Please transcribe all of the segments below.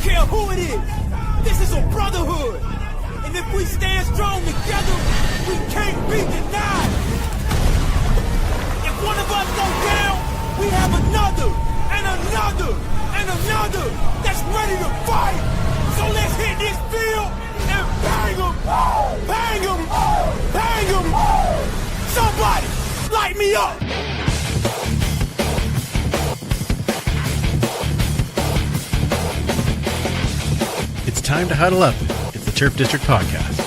care who it is. This is a brotherhood. And if we stand strong together, we can't be denied. If one of us goes down, we have another, and another, and another that's ready to fight. So let's hit this field and bang them, bang them, bang them. Somebody, light me up. It's time to huddle up. It's the Turf District Podcast.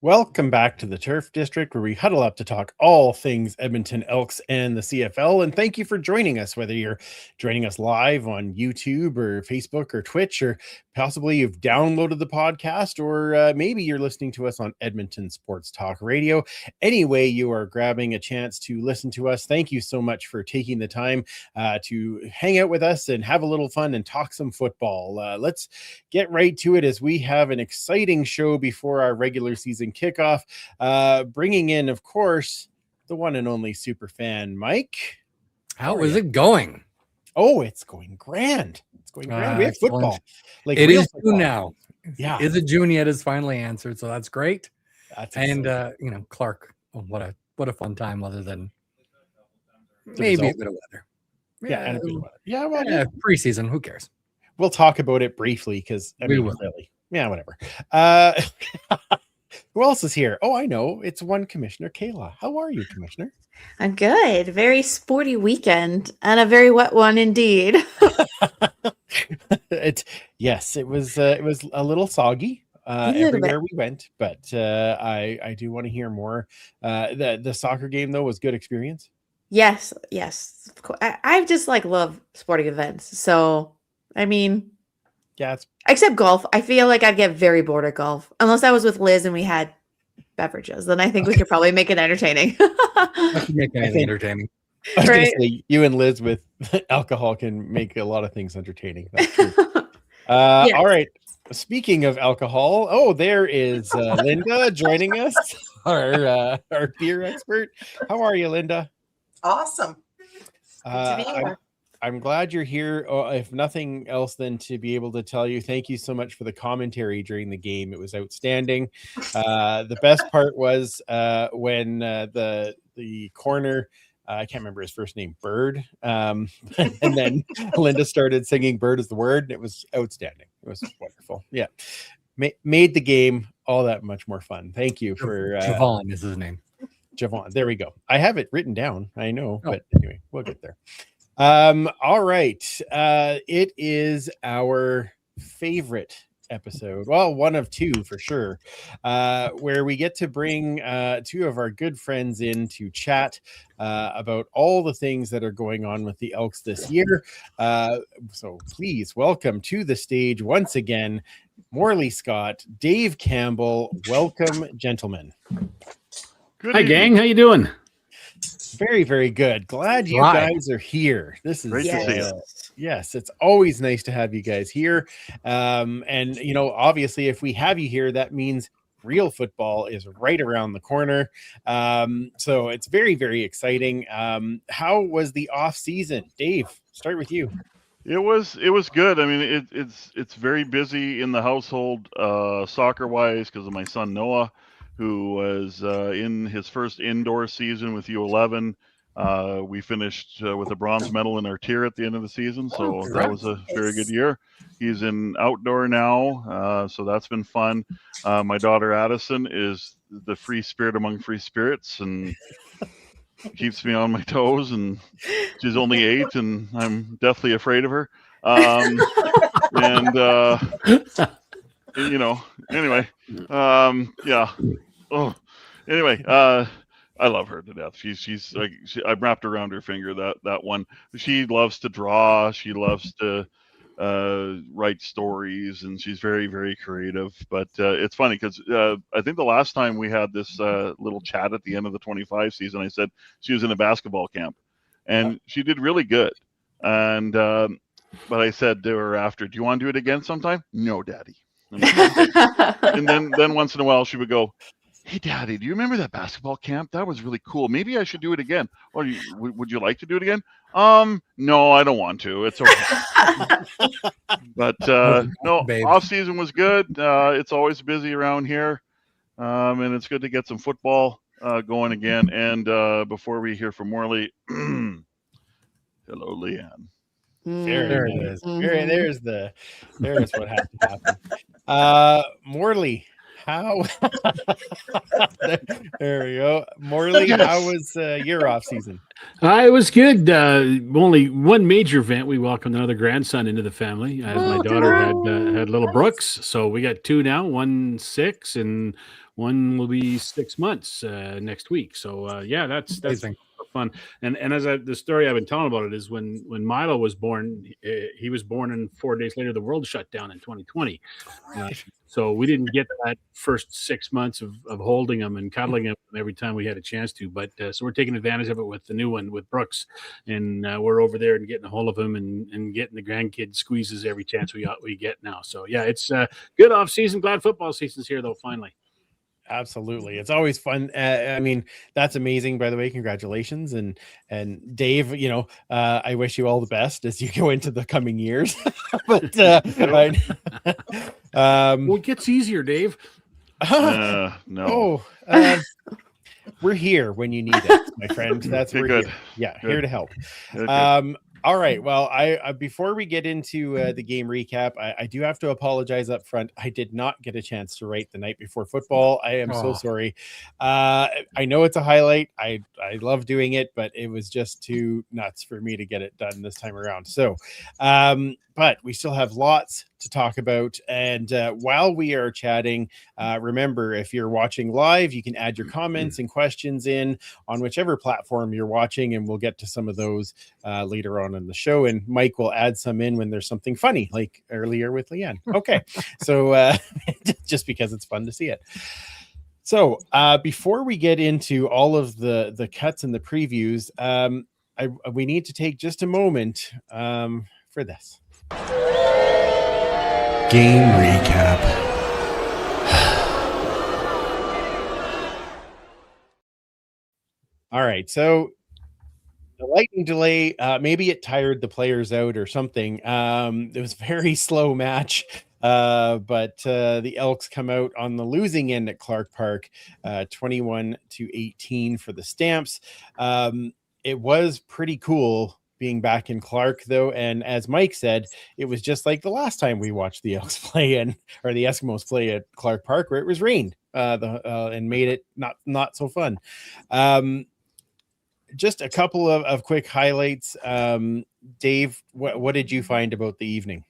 Welcome back to the Turf District, where we huddle up to talk all things Edmonton Elks and the CFL. And thank you for joining us, whether you're joining us live on YouTube or Facebook or Twitch, or possibly you've downloaded the podcast, or maybe you're listening to us on Edmonton Sports Talk Radio. Anyway, you are grabbing a chance to listen to us. Thank you so much for taking the time to hang out with us and have a little fun and talk some football. Let's get right to it, as we have an exciting show before our regular season kickoff, bringing in, of course, the one and only super fan Mike. How is it going? Oh, it's going grand. It's going grand. We have football. Like, it is football. June now. Yeah. Is it June yet? Is finally answered. So that's great. That's and Clark. Oh, what a fun time, other than maybe a bit of weather. Yeah, and a bit of weather. Yeah, well, preseason. Who cares? We'll talk about it briefly, because we will. Really, whatever. Who else is here? Oh, I know. It's one Commissioner Kayla. How are you, Commissioner? I'm good. Very sporty weekend, and a very wet one indeed. It was a little soggy everywhere we went, but I do want to hear more. The soccer game, though, was good experience. Yes. Of course. I just love sporting events. So, I mean, yeah, except golf. I feel like I'd get very bored at golf unless I was with Liz and we had beverages. Then I think we could probably make it entertaining. Entertaining. I was going to say, you and Liz with alcohol can make a lot of things entertaining. That's true. Yes. All right. Speaking of alcohol, there is Linda joining us, our beer expert. How are you, Linda? Awesome. Good to be here. I'm glad you're here. If nothing else, than to be able to tell you thank you so much for the commentary during the game. It was outstanding. The best part was when the corner, I can't remember his first name, Bird, and then Linda started singing "Bird is the word," and it was outstanding. It was wonderful. Yeah, made the game all that much more fun. Thank you for Javon is his name. Javon. There we go. I have it written down. I know, but anyway, we'll get there. All right. It is our favorite episode. Well, one of two for sure, where we get to bring two of our good friends in to chat about all the things that are going on with the Elks this year. So please welcome to the stage once again, Morley Scott, Dave Campbell. Welcome, gentlemen. Hi, gang. How you doing? Very, very good. Glad you guys are here. This is great to see you. Yes, it's always nice to have you guys here. And obviously, if we have you here, that means real football is right around the corner. So it's very, very exciting. How was the off season, Dave? Start with you. It was good. I mean, it's very busy in the household, soccer wise, because of my son Noah, who was in his first indoor season with U11. We finished with a bronze medal in our tier at the end of the season, so that was a very good year. He's in outdoor now, so that's been fun. My daughter Addison is the free spirit among free spirits, and keeps me on my toes, and she's only 8, and I'm deathly afraid of her. Anyway, I love her to death. She's like, I've wrapped around her finger that one. She loves to draw. She loves to write stories, and she's very, very creative. But it's funny because I think the last time we had this little chat at the end of the 25 season, I said she was in a basketball camp, and she did really good. And but I said to her after, "Do you want to do it again sometime?" "No, Daddy." I'm like, okay. And then once in a while she would go, "Hey, Daddy, do you remember that basketball camp? That was really cool. Maybe I should do it again. Or would you like to do it again?" No, I don't want to. It's okay. But no, Babe. off season was good. It's always busy around here, and it's good to get some football going again. And before we hear from Morley, hello, Leanne. There it is. There's what has to happen. Morley, how? There we go. Morley, Yes. how was your off season? It was good. Only one major event. We welcomed another grandson into the family, as my daughter had little Brooks. So we got two now, 1 6, and one will be 6 months next week. So yeah, that's Amazing. fun. And as the story I've been telling about it is when Milo was born, he was born, and 4 days later the world shut down in 2020. So we didn't get that first 6 months of holding him and cuddling him every time we had a chance to. But so we're taking advantage of it with the new one with Brooks, and we're over there and getting a hold of him and getting the grandkid squeezes every chance we get now. So yeah, it's good off season. Glad football season's here though. Finally. Absolutely. It's always fun. I mean, that's amazing, by the way. Congratulations. And Dave, I wish you all the best as you go into the coming years. But Well, it gets easier, Dave. No. We're here when you need it, my friend. That's Okay, we're good. here. Yeah, Good. here to help. Good. All right. Well, I before we get into the game recap, I do have to apologize up front. I did not get a chance to write the night before football. I am so sorry. I know it's a highlight. I love doing it, but it was just too nuts for me to get it done this time around. So, but we still have lots to talk about. And while we are chatting, remember, if you're watching live, you can add your comments and questions in on whichever platform you're watching, and we'll get to some of those later on in the show. And Mike will add some in when there's something funny, like earlier with Leanne. Okay. So just because it's fun to see it. So before we get into all of the cuts and the previews, we need to take just a moment for this. Game recap. All right, so the lightning delay, maybe it tired the players out or something. It was a very slow match, but the Elks come out on the losing end at Clark Park, 21-18 for the Stamps. It was pretty cool being back in Clark, though, and as Mike said, it was just like the last time we watched the Elks play or the Eskimos play at Clark Park, where it was rained and made it not so fun. Just a couple of quick highlights. Dave, what did you find about the evening?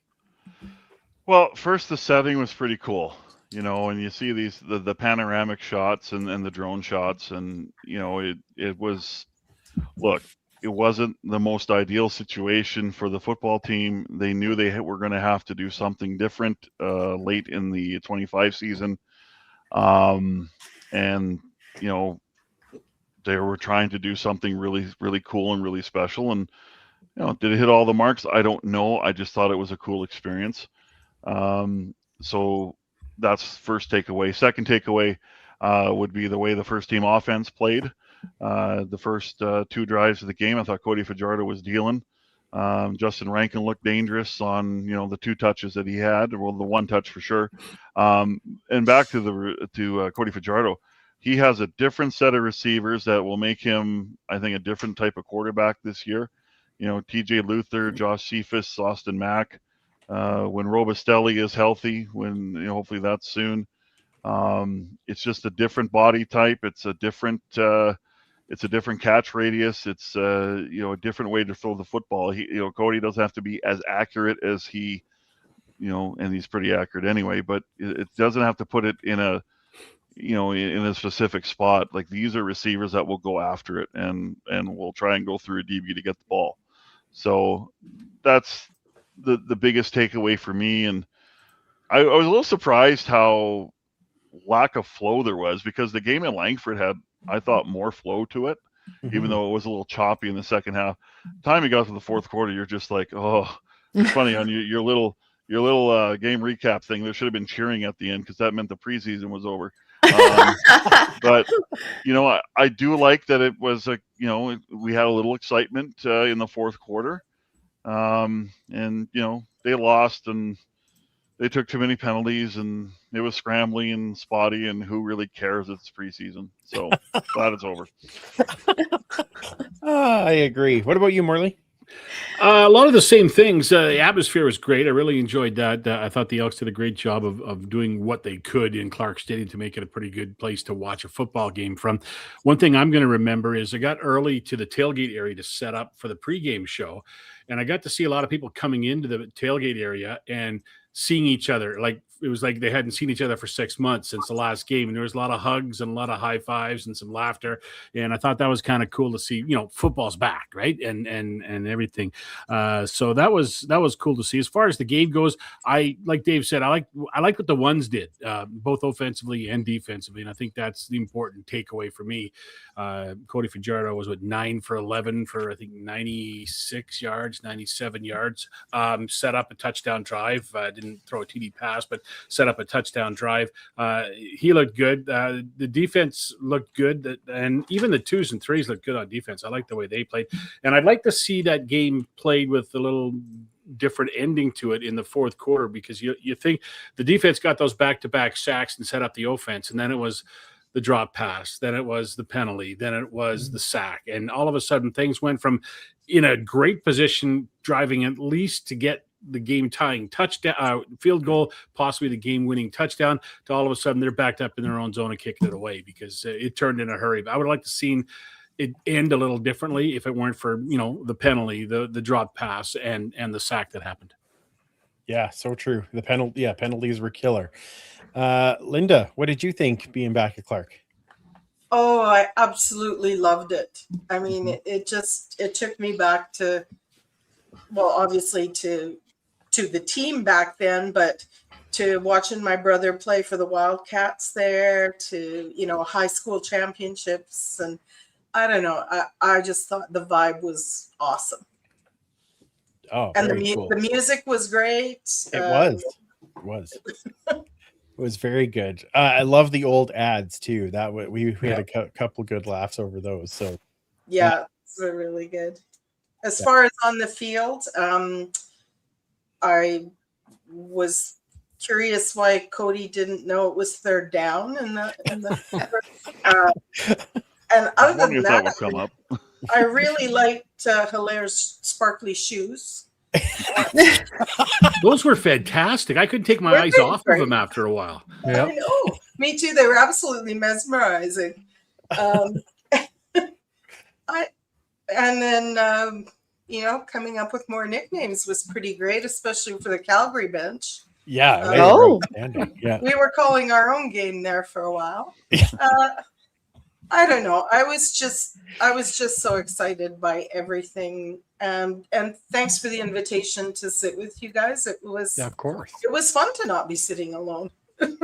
Well, first, the setting was pretty cool. And you see the panoramic shots and the drone shots, and it was, look, it wasn't the most ideal situation for the football team. They knew they were going to have to do something different late in the 25 season, and they were trying to do something really, really cool and really special. And did it hit all the marks? I don't know. I just thought it was a cool experience. So that's first takeaway. Second takeaway would be the way the first team offense played. The first 2 drives of the game, I thought Cody Fajardo was dealing. Justin Rankin looked dangerous on the 2 touches that he had, well, the 1 touch for sure. And back to Cody Fajardo, he has a different set of receivers that will make him, I think, a different type of quarterback this year. TJ Luther, Josh Cephas, Austin Mack. When Robustelli is healthy, when hopefully that's soon. It's just a different body type. It's a different catch radius. It's a different way to throw the football. Cody doesn't have to be as accurate as he, and he's pretty accurate anyway. But it doesn't have to put it in a specific spot. Like, these are receivers that will go after it and will try and go through a DB to get the ball. So that's the biggest takeaway for me. And I was a little surprised how lack of flow there was, because the game in Langford had, I thought, more flow to it, even though it was a little choppy in the second half. Time you got to the fourth quarter, you're just like, oh, it's funny on your little game recap thing. There should have been cheering at the end because that meant the preseason was over. But I do like that it was we had a little excitement in the fourth quarter, and they lost and they took too many penalties and it was scrambly and spotty, and who really cares? It's preseason, so glad it's over. I agree. What about you, Morley? A lot of the same things. The atmosphere was great. I really enjoyed that. I thought the Elks did a great job of doing what they could in Clark Stadium to make it a pretty good place to watch a football game from. One thing I'm going to remember is I got early to the tailgate area to set up for the pregame show, and I got to see a lot of people coming into the tailgate area and seeing each other. Like, it was like they hadn't seen each other for 6 months since the last game, and there was a lot of hugs and a lot of high fives and some laughter, and I thought that was kind of cool to see. Football's back, right, and everything. So that was cool to see. As far as the game goes, like Dave said, I like what the ones did, both offensively and defensively, and I think that's the important takeaway for me. Cody Fajardo was 9 for 11 for I think 96 yards, 97 yards. Set up a touchdown drive. Didn't throw a TD pass, but set up a touchdown drive. He looked good. The defense looked good, and even the 2s and 3s looked good on defense. I like the way they played, and I'd like to see that game played with a little different ending to it in the fourth quarter, because you think the defense got those back-to-back sacks and set up the offense, and then it was the drop pass, then it was the penalty, then it was the sack, and all of a sudden things went from in a great position, driving at least to get the game tying touchdown, field goal, possibly the game winning touchdown, to all of a sudden they're backed up in their own zone and kicking it away because it turned in a hurry. But I would like to see it end a little differently if it weren't for the penalty, the drop pass, and the sack that happened. Yeah, so true. The penalties were killer. Linda, what did you think being back at Clark? Oh, I absolutely loved it. I mean, it took me back to, well, obviously to the team back then, but to watching my brother play for the Wildcats there, to, high school championships. And I don't know, I just thought the vibe was awesome. Oh, and cool. The music was great. It was very good. I love the old ads too. That we had a couple good laughs over those. So yeah, it's really good. As far as on the field, I was curious why Cody didn't know it was third down in the and other than that, would come up. I really liked Hilaire's sparkly shoes. Those were fantastic. I couldn't take my eyes off of them after a while. Yeah, I know. Me too. They were absolutely mesmerizing. Coming up with more nicknames was pretty great, especially for the Calgary bench. Yeah. Yeah. We were calling our own game there for a while. I don't know. I was just so excited by everything. And thanks for the invitation to sit with you guys. It was, of course, it was fun to not be sitting alone.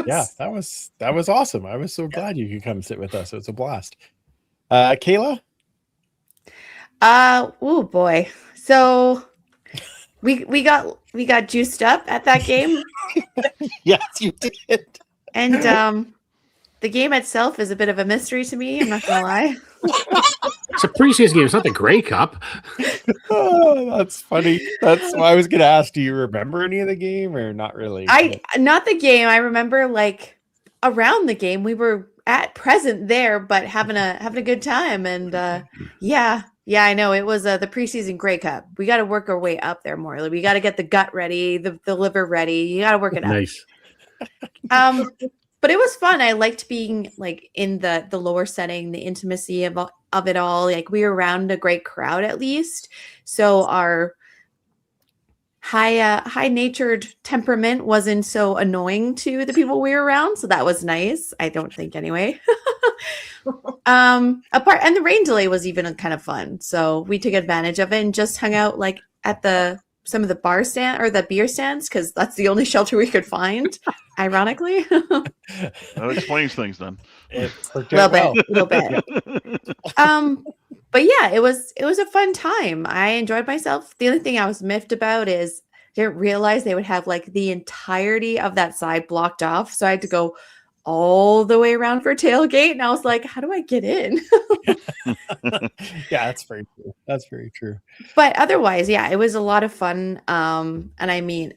Yeah, that was awesome. I was so glad you could come sit with us. It was a blast. Kayla? Oh boy. So we got juiced up at that game. Yes, you did. And the game itself is a bit of a mystery to me. I'm not gonna lie. It's a preseason game. It's not the Grey Cup. Oh, that's funny. That's why I was gonna ask. Do you remember any of the game or not really? Not the game. I remember like around the game. We were at present there, but having a good time. And yeah, I know it was the preseason Grey Cup. We got to work our way up there, Morley. We got to get the gut ready, the liver ready. You got to work it up. Nice. But it was fun. I liked being like in the lower setting, the intimacy of it all. Like we were around a great crowd at least. So our high-natured temperament wasn't so annoying to the people we were around. So that was nice. I don't think anyway. And the rain delay was even kind of fun. So we took advantage of it and just hung out like at some of the bar stand or the beer stands, because that's the only shelter we could find, ironically. That explains things then. A little bit. But yeah, it was a fun time. I enjoyed myself. The only thing I was miffed about is didn't realize they would have like the entirety of that side blocked off. So I had to go all the way around for tailgate. And I was like, how do I get in? Yeah, that's very true. That's very true. But otherwise, yeah, it was a lot of fun. And I mean,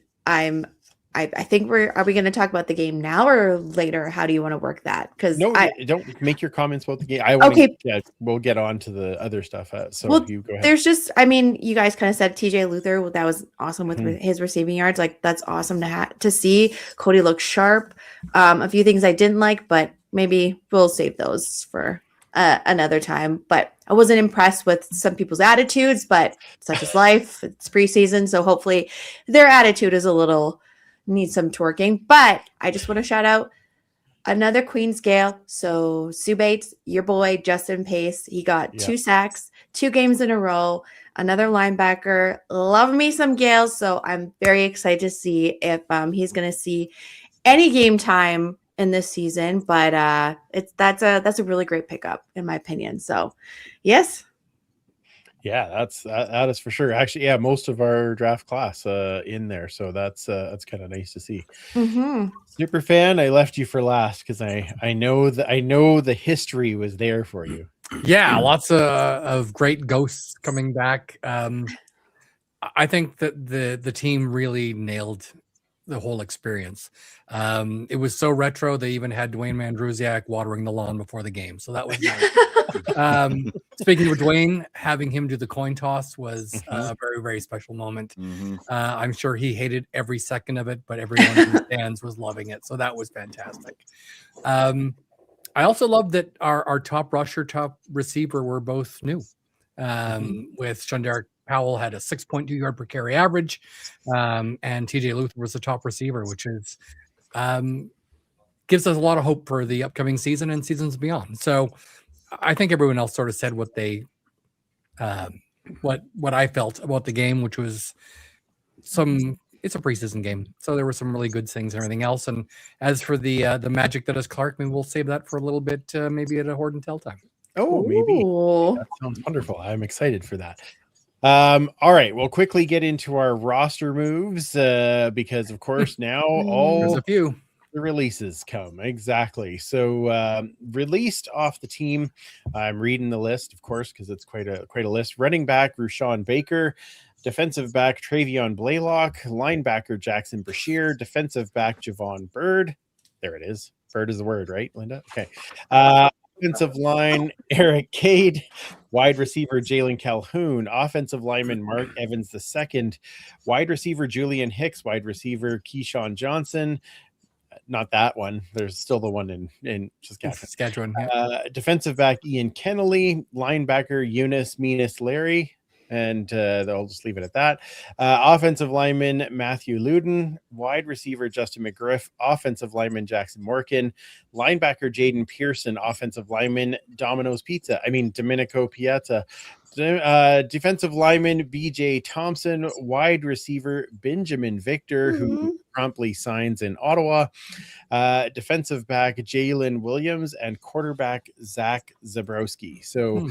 I think are we going to talk about the game now or later? How do you want to work that? Because No, don't make your comments about the game. Okay. Yeah, we'll get on to the other stuff. So Well, you go ahead. there's just, I mean, you guys kind of said TJ Luther, that was awesome with Mhm. his receiving yards. Like, that's awesome to see. Cody looked sharp. A few things I didn't like, but maybe we'll save those for another time. But I wasn't impressed with some people's attitudes, but such is life. It's preseason. So hopefully their attitude is needs some twerking. But I just want to shout out another Queen's Gale. So Sue Bates, your boy, Justin Pace, he got 2 sacks, 2 games in a row. Another linebacker. Love me some Gales. So I'm very excited to see if he's going to see any game time in this season. But that's a really great pickup in my opinion. So yes. Yeah, that is for sure. Actually, yeah, most of our draft class in there, so that's kind of nice to see. Mm-hmm. Super fan, I left you for last because I know the history was there for you. Yeah, lots of great ghosts coming back. I think that the team really nailed the whole experience. It was so retro. They even had Dwayne Mandrusiak watering the lawn before the game, so that was nice. Speaking of Dwayne, having him do the coin toss was a very, very special moment. I'm sure he hated every second of it, but everyone in the stands was loving it, so that was fantastic. I also love that our top rusher, top receiver were both new. With Shunderick Powell had a 6.2 yard per carry average, and TJ Luther was the top receiver, which is gives us a lot of hope for the upcoming season and seasons beyond. So I think everyone else sort of said what they what I felt about the game, which was it's a preseason game, so there were some really good things and everything else. And as for the magic that is Clark, maybe we'll save that for a little bit, maybe at a Horde and Tell time. Oh, maybe. Ooh. That sounds wonderful. I'm excited for that. All right, we'll quickly get into our roster moves because of course now There's all a few. the releases come. Exactly. So released off the team, I'm reading the list, of course, because it's quite a list. Running back Rushawn Baker, defensive back Travion Blaylock, linebacker Jackson Brashear, defensive back Javon Bird. There it is. Bird is the word, right, Linda? Okay. Offensive line Eric Cade, wide receiver Jalen Calhoun, offensive lineman Mark Evans II, wide receiver Julian Hicks, wide receiver Keyshawn Johnson. Not that one. There's still the one in Saskatchewan. Yeah. Defensive back Ian Kennelly, linebacker Eunice Menis Larry, and I'll just leave it at that. Offensive lineman Matthew Luden, wide receiver Justin McGriff, offensive lineman Jackson Morkin, linebacker Jaden Pearson, offensive lineman Domino's Pizza. Domenico Piazza. Defensive lineman BJ Thompson, wide receiver Benjamin Victor, who promptly signs in Ottawa, defensive back Jalen Williams, and quarterback Zach Zabrowski. So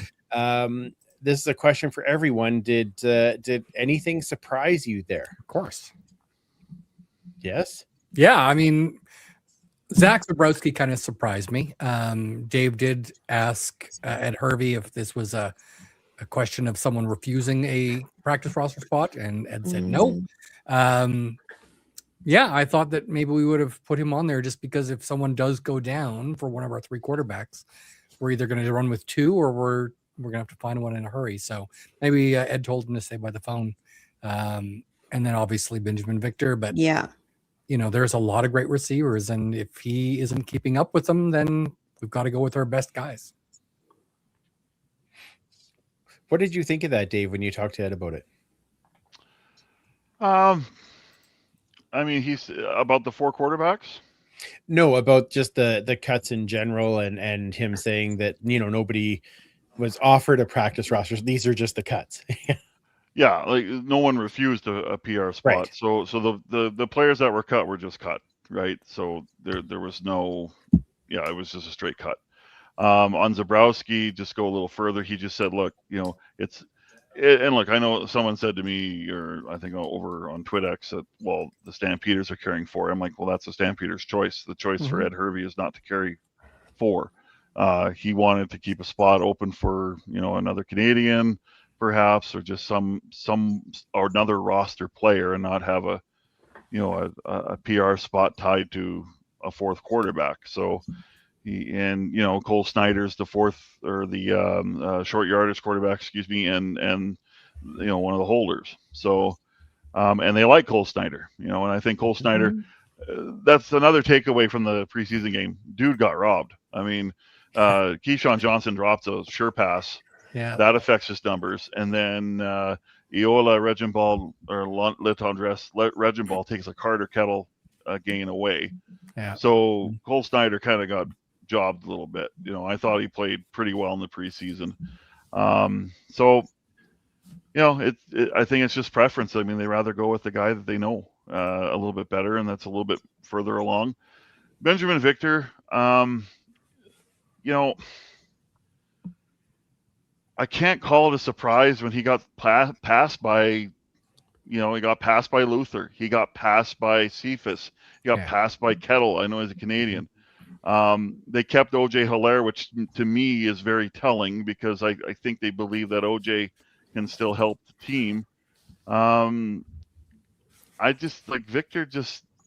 this is a question for everyone. Did anything surprise you there? Of course. Yes. Yeah, Zach Zabrowski kind of surprised me. Dave did ask Ed Hervey if this was a question of someone refusing a practice roster spot, and Ed said no. Yeah, I thought that maybe we would have put him on there just because if someone does go down for one of our 3 quarterbacks, we're either going to run with 2 or we're going to have to find one in a hurry. So maybe Ed told him to stay by the phone. And then obviously Benjamin Victor, but yeah, there's a lot of great receivers, and if he isn't keeping up with them, then we've got to go with our best guys. What did you think of that, Dave, when you talked to Ed about it? He's about the 4 quarterbacks. No, about just the cuts in general, and him saying that nobody was offered a practice roster. These are just the cuts. Yeah, like no one refused a PR spot. Right. So the players that were cut were just cut, right? So there was no, it was just a straight cut. On Zabrowski, just go a little further. He just said, look, And look, I know someone said to me, or I think over on TwitX, that, well, the Stampeders are carrying 4. I'm like, well, that's the Stampeders' choice. The choice for Ed Hervey is not to carry 4. He wanted to keep a spot open for, another Canadian, perhaps, or just some or another roster player, and not have a PR spot tied to a 4th quarterback. So Cole Snyder's the 4th, or the short yardage quarterback, excuse me, and one of the holders. So and they like Cole Snyder, and I think Cole Snyder, that's another takeaway from the preseason game. Dude got robbed. I mean, Keyshawn Johnson dropped a sure pass. Yeah. That affects his numbers. And then Iola Regenball, or Litondres Regenball, takes a Carter Kettle gain away. Yeah. So Cole Snyder kind of got jobbed a little bit. I thought he played pretty well in the preseason. I think it's just preference. I mean, they rather go with the guy that they know a little bit better, and that's a little bit further along. Benjamin Victor, I can't call it a surprise when he got passed by, he got passed by Luther. He got passed by Cephas. He got passed by Kettle. I know he's a Canadian. They kept OJ Hilaire, which to me is very telling, because I think they believe that OJ can still help the team. I just like Victor.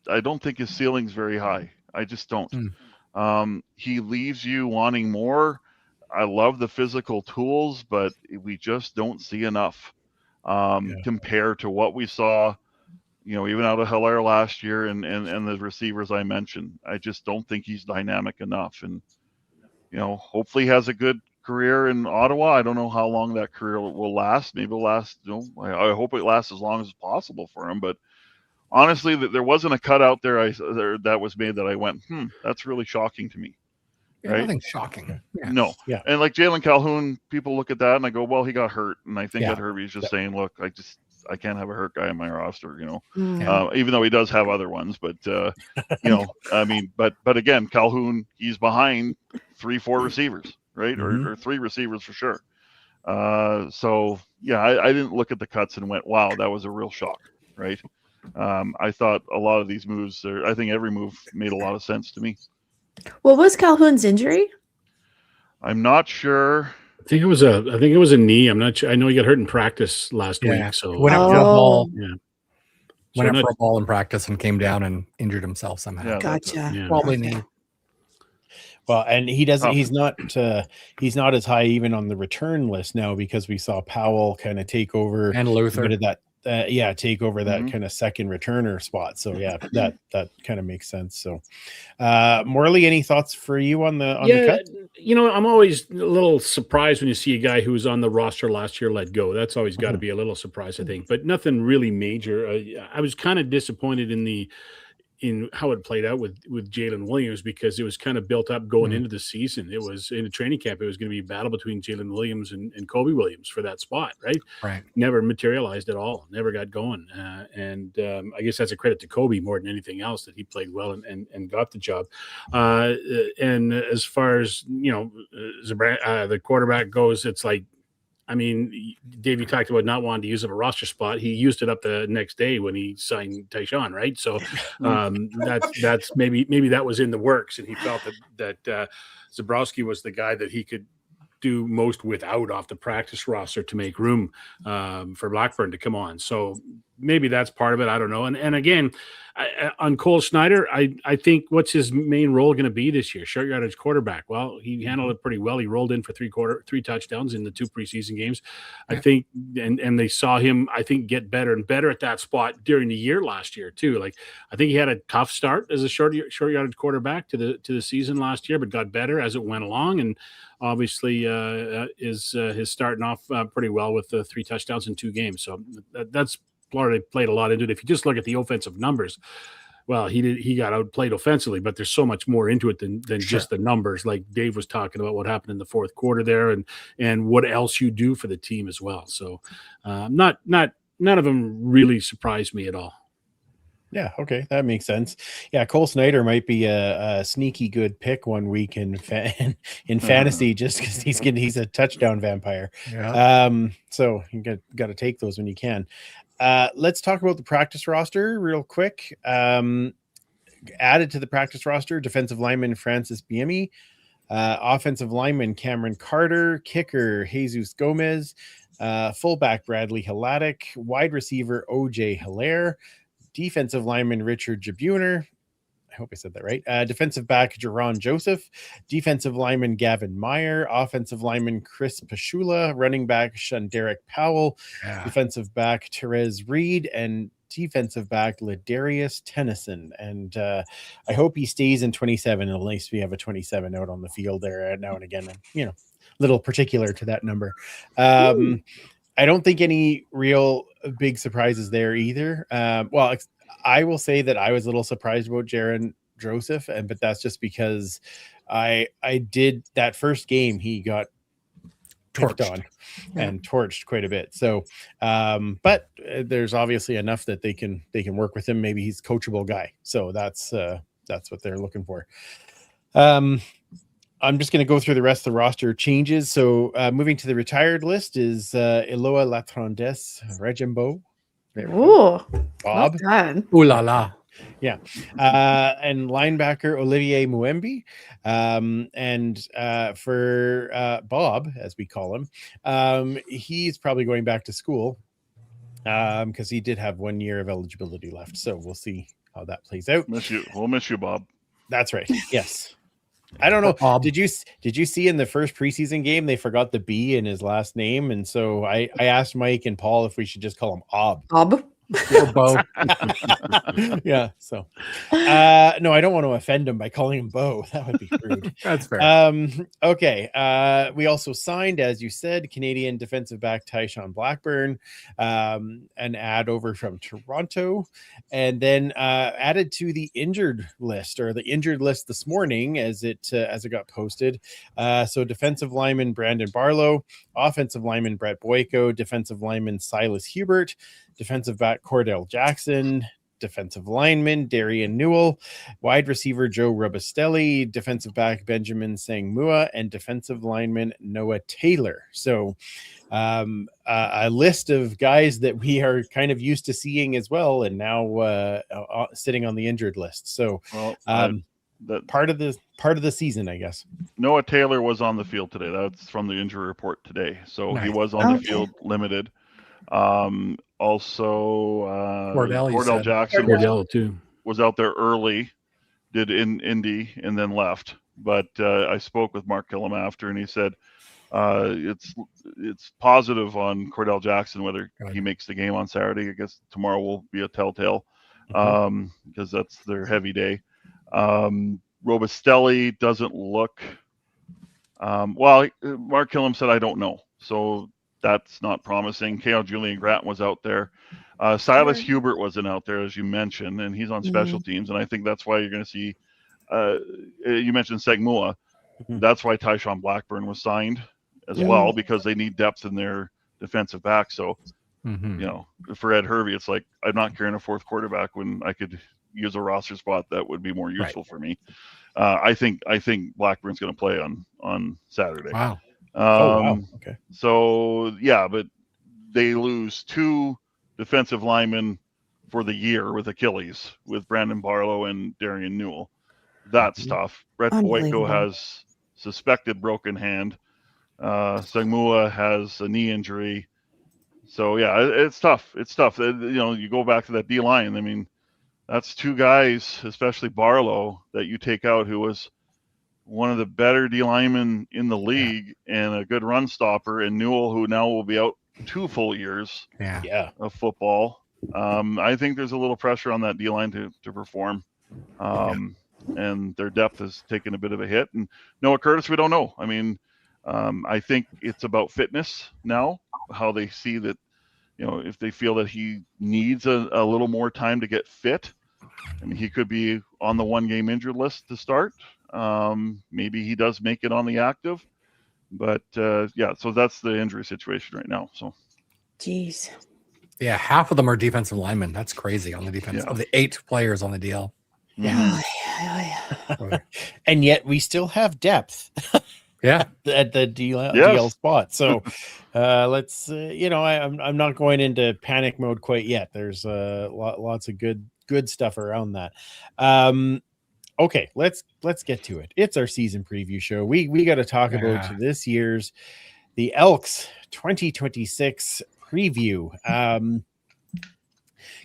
I don't think his ceiling's very high. I just don't. He leaves you wanting more. I love the physical tools, but we just don't see enough compared to what we saw, even out of Hilaire last year and the receivers I mentioned. I just don't think he's dynamic enough. And, hopefully he has a good career in Ottawa. I don't know how long that career will last. Maybe it'll last, I hope it lasts as long as possible for him. But honestly, there wasn't a cut out there that was made that I went, that's really shocking to me. Yeah, right? nothing shocking. Yeah. No. Yeah. And like Jalen Calhoun, people look at that and I go, well, he got hurt. And I think Yeah. that Herbie's just saying, look, I can't have a hurt guy in my roster, Mm. even though he does have other ones. But, I mean, but again, Calhoun, he's behind 3-4 receivers, right? Or 3 receivers for sure. So, yeah, I didn't look at the cuts and went, wow, that was a real shock, right? I thought a lot of these moves, I think every move made a lot of sense to me. What was Calhoun's injury? I'm not sure. I think it was a knee. I'm not sure. I know he got hurt in practice last week. So went up for a ball. yeah. Went up for a ball in practice and came down and injured himself somehow. Yeah, Gotcha. Yeah. Probably knee. Well, and he doesn't. He's not as high even on the return list now, because we saw Powell kind of take over And Luther. a bit of that. Take over that kind of second returner spot. So yeah, that kind of makes sense. So, Morley, any thoughts for you on the cut? I'm always a little surprised when you see a guy who was on the roster last year let go. That's always got to be a little surprise, I think, but nothing really major. I was kind of disappointed in how it played out with Jalen Williams, because it was kind of built up going into the season. It was in the training camp. It was going to be a battle between Jalen Williams and Kobe Williams for that spot, right? Right. Never materialized at all. Never got going. I guess that's a credit to Kobe more than anything else, that he played well and got the job. And as far as, the quarterback goes, it's like, I mean, Davey talked about not wanting to use up a roster spot. He used it up the next day when he signed Tyshawn, right? So that's maybe that was in the works, and he felt that Zabrowski was the guy that he could do most without off the practice roster to make room for Blackburn to come on. So maybe that's part of it. I don't know. And again, on Cole Snyder, I think what's his main role going to be this year? Short yardage quarterback. Well, he handled it pretty well. He rolled in for 3 touchdowns in the 2 preseason games. I think, and they saw him, I think, get better and better at that spot during the year last year too. Like, I think he had a tough start as a short yardage quarterback to the season last year, but got better as it went along. And obviously is starting off pretty well with 3 touchdowns in 2 games. So that's Florida played a lot into it. If you just look at the offensive numbers, well, he got outplayed offensively, but there's so much more into it than just the numbers. Like Dave was talking about what happened in the 4th quarter there, and what else you do for the team as well. So none of them really surprised me at all. Yeah, okay, that makes sense. Yeah, Cole Snyder might be a sneaky good pick one week in fantasy just because he's a touchdown vampire. Yeah. So you got to take those when you can. Let's talk about the practice roster real quick. Added to the practice roster, defensive lineman Francis Biemi, offensive lineman Cameron Carter, kicker Jesus Gomez, fullback Bradley Hladek, wide receiver OJ Hilaire, defensive lineman Richard Jabuner. I hope I said that right. Defensive back Jerron Joseph, defensive lineman Gavin Meyer, offensive lineman Chris Pashula, running back Shunderek Powell, Yeah. defensive back Therese Reed, and defensive back Ladarius Tennyson. And I hope he stays in 27. At least we have a 27 out on the field there now and again. And, little particular to that number. I don't think any real big surprises there either. Well, I will say that I was a little surprised about Jaron Joseph, but that's just because I did that first game he got picked on and torched quite a bit. So, but there's obviously enough that they can work with him. Maybe he's a coachable guy. So that's what they're looking for. I'm just going to go through the rest of the roster changes. So moving to the retired list is Eloa Latrondes Regimbo. Ooh, Bob. well done. Ooh la la. Yeah. And linebacker Olivier Muembi. And for Bob, as we call him, he's probably going back to school because he did have 1 year of eligibility left. So we'll see how that plays out. We'll miss you, Bob. That's right. Yes. I don't know. Bob. Did you see in the first preseason game they forgot the B in his last name, and so I asked Mike and Paul if we should just call him Ob. Bob. Or Bo. Yeah. So no, I don't want to offend him by calling him Bo. That would be rude. That's fair. Okay. We also signed, as you said, Canadian defensive back Tyshawn Blackburn, an ad over from Toronto, and then added to the injured list this morning as it got posted. So defensive lineman Brandon Barlow, offensive lineman Brett Boyko, defensive lineman Silas Hubert, defensive back Cordell Jackson, defensive lineman Darian Newell, wide receiver Joe Robustelli, defensive back Benjamin Sangmua, and defensive lineman Noah Taylor. So a list of guys that we are kind of used to seeing as well, and now sitting on the injured list. So part of the season, I guess. Noah Taylor was on the field today. That's from the injury report today. So he was on the field limited. Also, Cordell Jackson was out there early, did in Indy, and then left. But I spoke with Mark Killam after, and he said it's positive on Cordell Jackson whether he makes the game on Saturday. I guess tomorrow will be a telltale because that's their heavy day. Robustelli doesn't look well. Mark Killam said I don't know, so that's not promising. K.L. Julian Gratton was out there. Silas Hubert wasn't out there, as you mentioned, and he's on special teams. And I think that's why you're going to see, you mentioned Segmua. That's why Tyshawn Blackburn was signed as well, because they need depth in their defensive back. So, for Ed Hervey, it's like, I'm not carrying a fourth quarterback when I could use a roster spot that would be more useful for me. I think Blackburn's going to play on Saturday. Wow. Okay. So but they lose two defensive linemen for the year with Achilles, with Brandon Barlow and Darian Newell. That's tough. Brett Boyko has suspected broken hand. Sangmua has a knee injury. So it's tough. It's tough. You go back to that D line. I mean, that's two guys, especially Barlow, that you take out, who was one of the better D linemen in the league and a good run stopper, and Newell, who now will be out 2 full years of football. I think there's a little pressure on that D line to perform. And their depth has taken a bit of a hit. And Noah Curtis, we don't know. I mean, I think it's about fitness now, how they see that, if they feel that he needs a little more time to get fit. I mean, he could be on the 1-game injured list to start. Maybe he does make it on the active, but so that's the injury situation right now. So, jeez. Yeah, half of them are defensive linemen. That's crazy on the defense of the 8 players on the DL. Yeah. And yet we still have depth. Yeah. At the DL Yes. spot. So let's I'm not going into panic mode quite yet. There's lots of good stuff around that. Okay, let's get to it. It's our season preview show. We got to talk about this year's the Elks 2026 preview.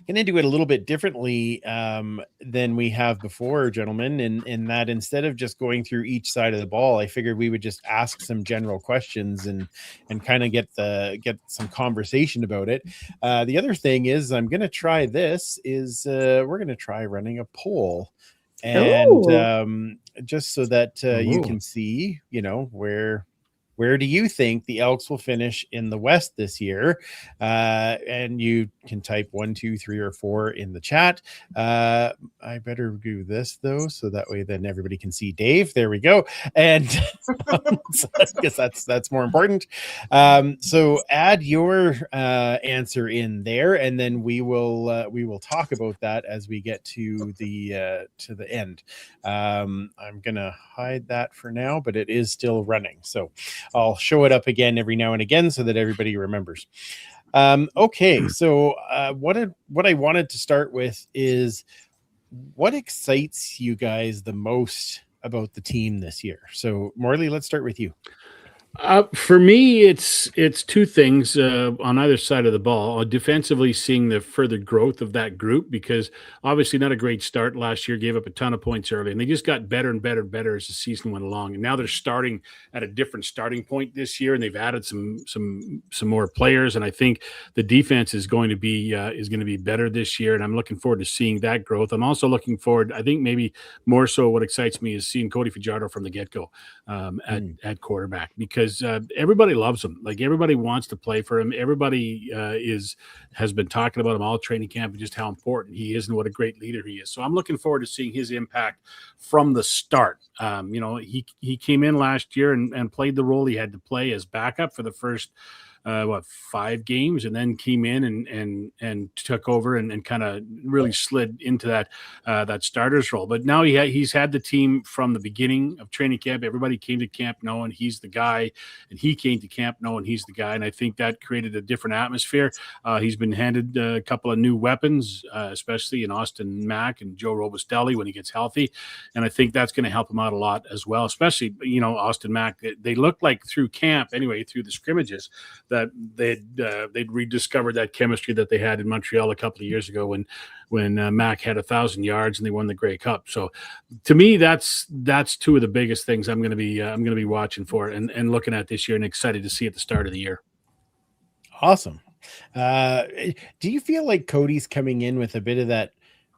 Going to do it a little bit differently than we have before, gentlemen, in that instead of just going through each side of the ball, I figured we would just ask some general questions and kind of get some conversation about it. The other thing is we're going to try running a poll, and just so that you can see, where do you think the Elks will finish in the West this year? And you can type 1, 2, 3, or 4 in the chat. I better do this though, so that way then everybody can see Dave. There we go. And I guess that's more important. So add your answer in there, and then we will talk about that as we get to the end. I'm gonna hide that for now, but it is still running. So I'll show it up again every now and again so that everybody remembers. Okay, so what I wanted to start with is what excites you guys the most about the team this year? So Morley, let's start with you. For me, it's two things on either side of the ball. Defensively, seeing the further growth of that group, because obviously not a great start last year, gave up a ton of points early, and they just got better and better and better as the season went along. And now they're starting at a different starting point this year, and they've added some more players. And I think the defense is going to be better this year, and I'm looking forward to seeing that growth. I'm also looking forward. I think maybe more so what excites me is seeing Cody Fajardo from the get-go at quarterback, because everybody loves him. Like, everybody wants to play for him. Everybody has been talking about him all training camp and just how important he is and what a great leader he is. So I'm looking forward to seeing his impact from the start. He came in last year and played the role he had to play as backup for the first 5 games, and then came in and took over and kind of really slid into that starter's role. But now he's had the team from the beginning of training camp. Everybody came to camp knowing he's the guy, and he came to camp knowing he's the guy. And I think that created a different atmosphere. He's been handed a couple of new weapons, especially in Austin Mack and Joe Robustelli when he gets healthy. And I think that's going to help him out a lot as well, especially, Austin Mack. They looked like through camp anyway, through the scrimmages, that they'd rediscovered that chemistry that they had in Montreal a couple of years ago when Mac had 1,000 yards and they won the Grey Cup. So to me, that's two of the biggest things I'm going to be watching for and looking at this year, and excited to see at the start of the year. Awesome. Do you feel like Cody's coming in with a bit of that,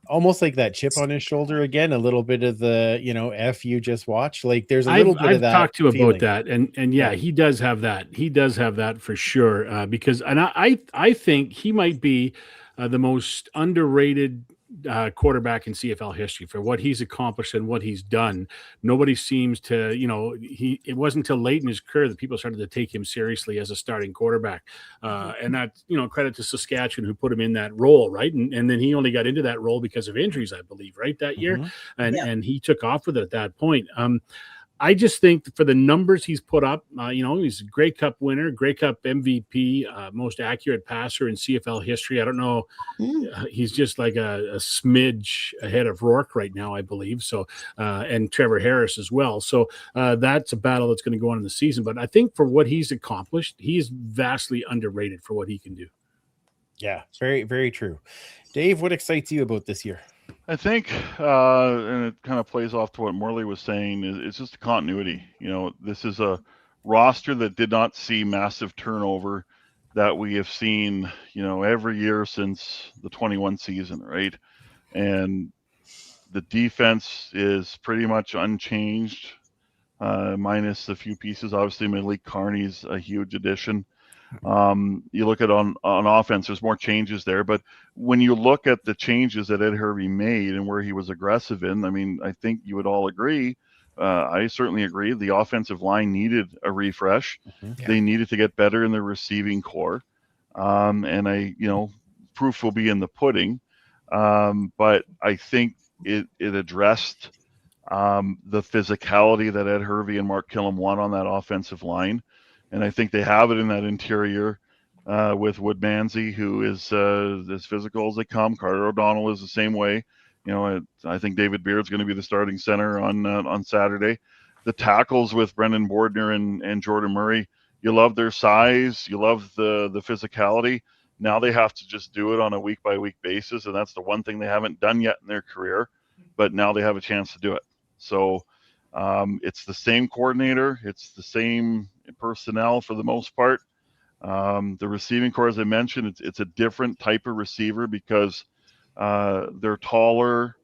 almost like that chip on his shoulder again, a little bit of the, F you just watch? Like, there's a little bit of that. I've talked to him about that, and yeah, he does have that. He does have that for sure, because, and I think he might be the most underrated quarterback in CFL history for what he's accomplished and what he's done. Nobody seems to, it wasn't until late in his career that people started to take him seriously as a starting quarterback. And that, credit to Saskatchewan, who put him in that role, right? And then he only got into that role because of injuries, I believe, right, that year. And he took off with it at that point. I just think for the numbers he's put up, he's a Grey Cup winner, Grey Cup MVP, most accurate passer in CFL history. I don't know. He's just like a smidge ahead of Rourke right now, I believe. So, and Trevor Harris as well. So that's a battle that's going to go on in the season. But I think for what he's accomplished, he's vastly underrated for what he can do. Yeah, very, very true. Dave, what excites you about this year? I think, and it kind of plays off to what Morley was saying, it's just the continuity. This is a roster that did not see massive turnover that we have seen, every year since the 21 season, right? And the defense is pretty much unchanged, minus a few pieces. Obviously, Malik Carney's a huge addition. You look at on offense, there's more changes there, but when you look at the changes that Ed Hervey made and where he was aggressive in, I think you would all agree. I certainly agree. The offensive line needed a refresh. They needed to get better in the receiving core. And proof will be in the pudding. But I think it addressed the physicality that Ed Hervey and Mark Killam want on that offensive line. And I think they have it in that interior with Woodmansey, who is as physical as they come. Carter O'Donnell is the same way. I think David Beard's going to be the starting center on Saturday. The tackles with Brendan Bordner and Jordan Murray, you love their size, you love the physicality. Now they have to just do it on a week-by-week basis, and that's the one thing they haven't done yet in their career, but now they have a chance to do it. So it's the same coordinator, it's the same personnel for the most part. The receiving core, as I mentioned, it's a different type of receiver because they're taller.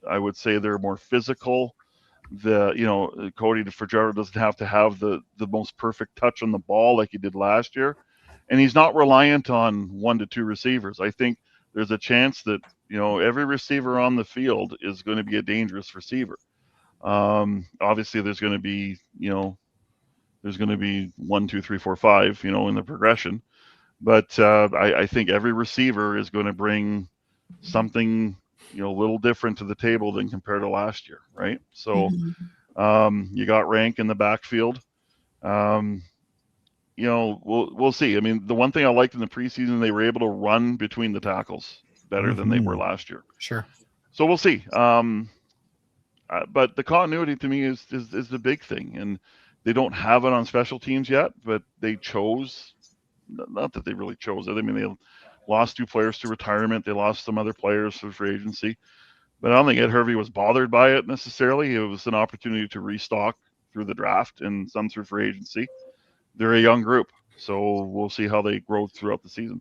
I would say they're more physical. Cody Fajardo doesn't have to have the most perfect touch on the ball like he did last year. And he's not reliant on 1 to 2 receivers. I think there's a chance that, every receiver on the field is going to be a dangerous receiver. Obviously there's going to be 1, 2, 3, 4, 5, in the progression. But I think every receiver is going to bring something, a little different to the table than compared to last year, right? So you got Rank in the backfield. We'll see. I mean, the one thing I liked in the preseason, they were able to run between the tackles better than they were last year. Sure. So we'll see. But the continuity to me is the big thing, and they don't have it on special teams yet. But they chose, not that they really chose it. I mean, they lost 2 players to retirement. They lost some other players to free agency. But I don't think Ed Hervey was bothered by it necessarily. It was an opportunity to restock through the draft and some through free agency. They're a young group, so we'll see how they grow throughout the season.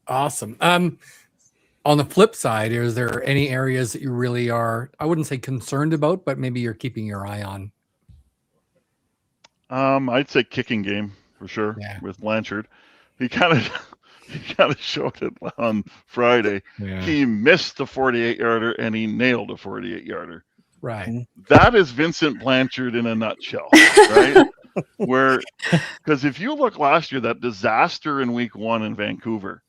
Awesome. On the flip side, is there any areas that you really are, I wouldn't say concerned about, but maybe you're keeping your eye on? I'd say kicking game for sure. Yeah. With Blanchard. He kind of showed it on Friday. Yeah. He missed the 48-yarder and he nailed a 48-yarder. Right. That is Vincent Blanchard in a nutshell, right? Because if you look last year, that disaster in week 1 in Vancouver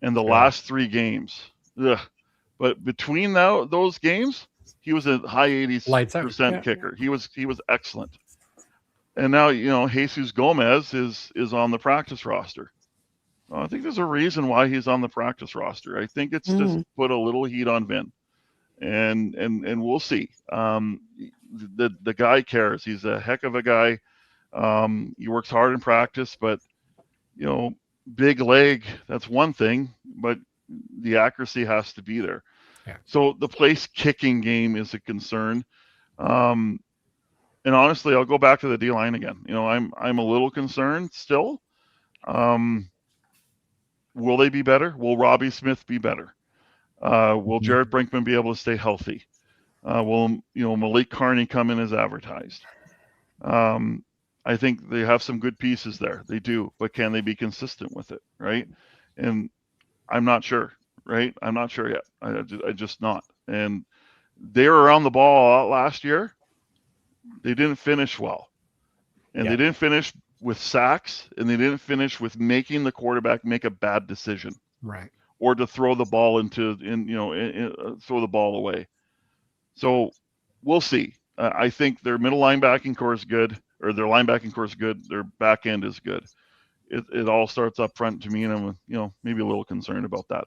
and the last 3 games, but between those games, he was a high 80% kicker. He was excellent. And now, Jesus Gomez is on the practice roster. I think there's a reason why he's on the practice roster. I think it's just put a little heat on Vin. And we'll see. The guy cares. He's a heck of a guy. He works hard in practice, but big leg, that's one thing, but the accuracy has to be there. Yeah. So the place kicking game is a concern. And honestly, I'll go back to the D line again. I'm a little concerned still. Will they be better? Will Robbie Smith be better? Will Jared Brinkman be able to stay healthy? Will Malik Carney come in as advertised? I think they have some good pieces there. They do, but can they be consistent with it, right? And I'm not sure, right? I'm not sure yet. I just not. And they were around the ball a lot last year. They didn't finish well, and they didn't finish with sacks, and they didn't finish with making the quarterback make a bad decision, right? Or to throw the ball throw the ball away. So we'll see. I think their middle linebacking core is good, or their linebacking core is good. Their back end is good. It all starts up front to me, and I'm maybe a little concerned about that.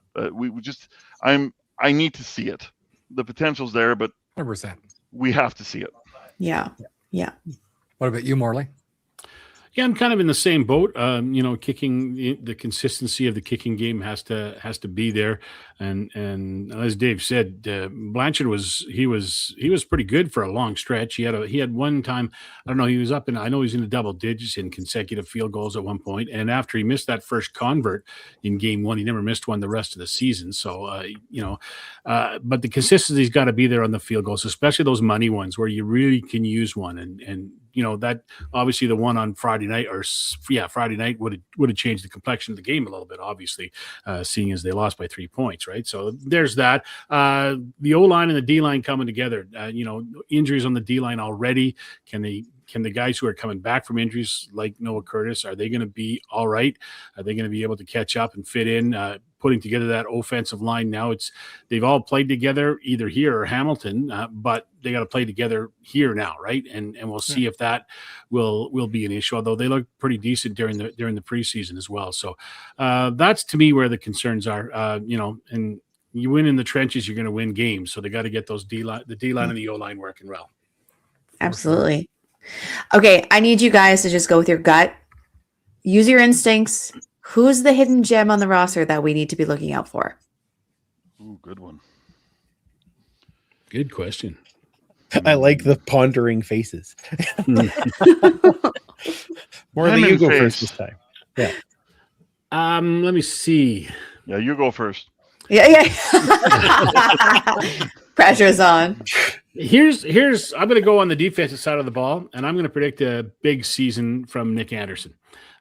I need to see it. The potential's there, but 100%. We have to see it. Yeah. What about you, Morley? Yeah, I'm kind of in the same boat. Kicking, the consistency of the kicking game has to be there, and as Dave said, Blanchard was pretty good for a long stretch. He had one time, I don't know, he was up in, I know he's in the double digits in consecutive field goals at one point, and after he missed that first convert in game 1, he never missed one the rest of the season. So but the consistency's got to be there on the field goals, especially those money ones where you really can use one, and that obviously the one on Friday night would have changed the complexion of the game a little bit, obviously, seeing as they lost by 3 points, right? So there's that. The O-line and the D-line coming together, injuries on the D-line already. Can they can the guys who are coming back from injuries like Noah Curtis, are they going to be all right? Are they going to be able to catch up and fit in? Putting together that offensive line now, they've all played together either here or Hamilton, but they got to play together here now, right? And we'll see if that will be an issue. Although they look pretty decent during the preseason as well. So that's to me where the concerns are. And you win in the trenches, you're going to win games. So they got to get those the D line and the O line working well. Absolutely. Okay, I need you guys to just go with your gut. Use your instincts. Who's the hidden gem on the roster that we need to be looking out for? Ooh, good one. Good question. I like the pondering faces. Morley, you go first this time. Yeah. Let me see. Yeah, you go first. Yeah. Pressure's on. Here's I'm going to go on the defensive side of the ball, and I'm going to predict a big season from Nick Anderson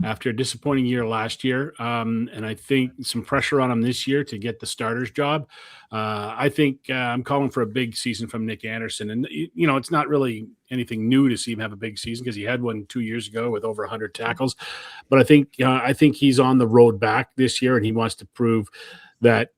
after a disappointing year last year. And I think some pressure on him this year to get the starter's job. I think I'm calling for a big season from Nick Anderson. And, it's not really anything new to see him have a big season because he had one 2 years ago with over 100 tackles. But I think he's on the road back this year, and he wants to prove that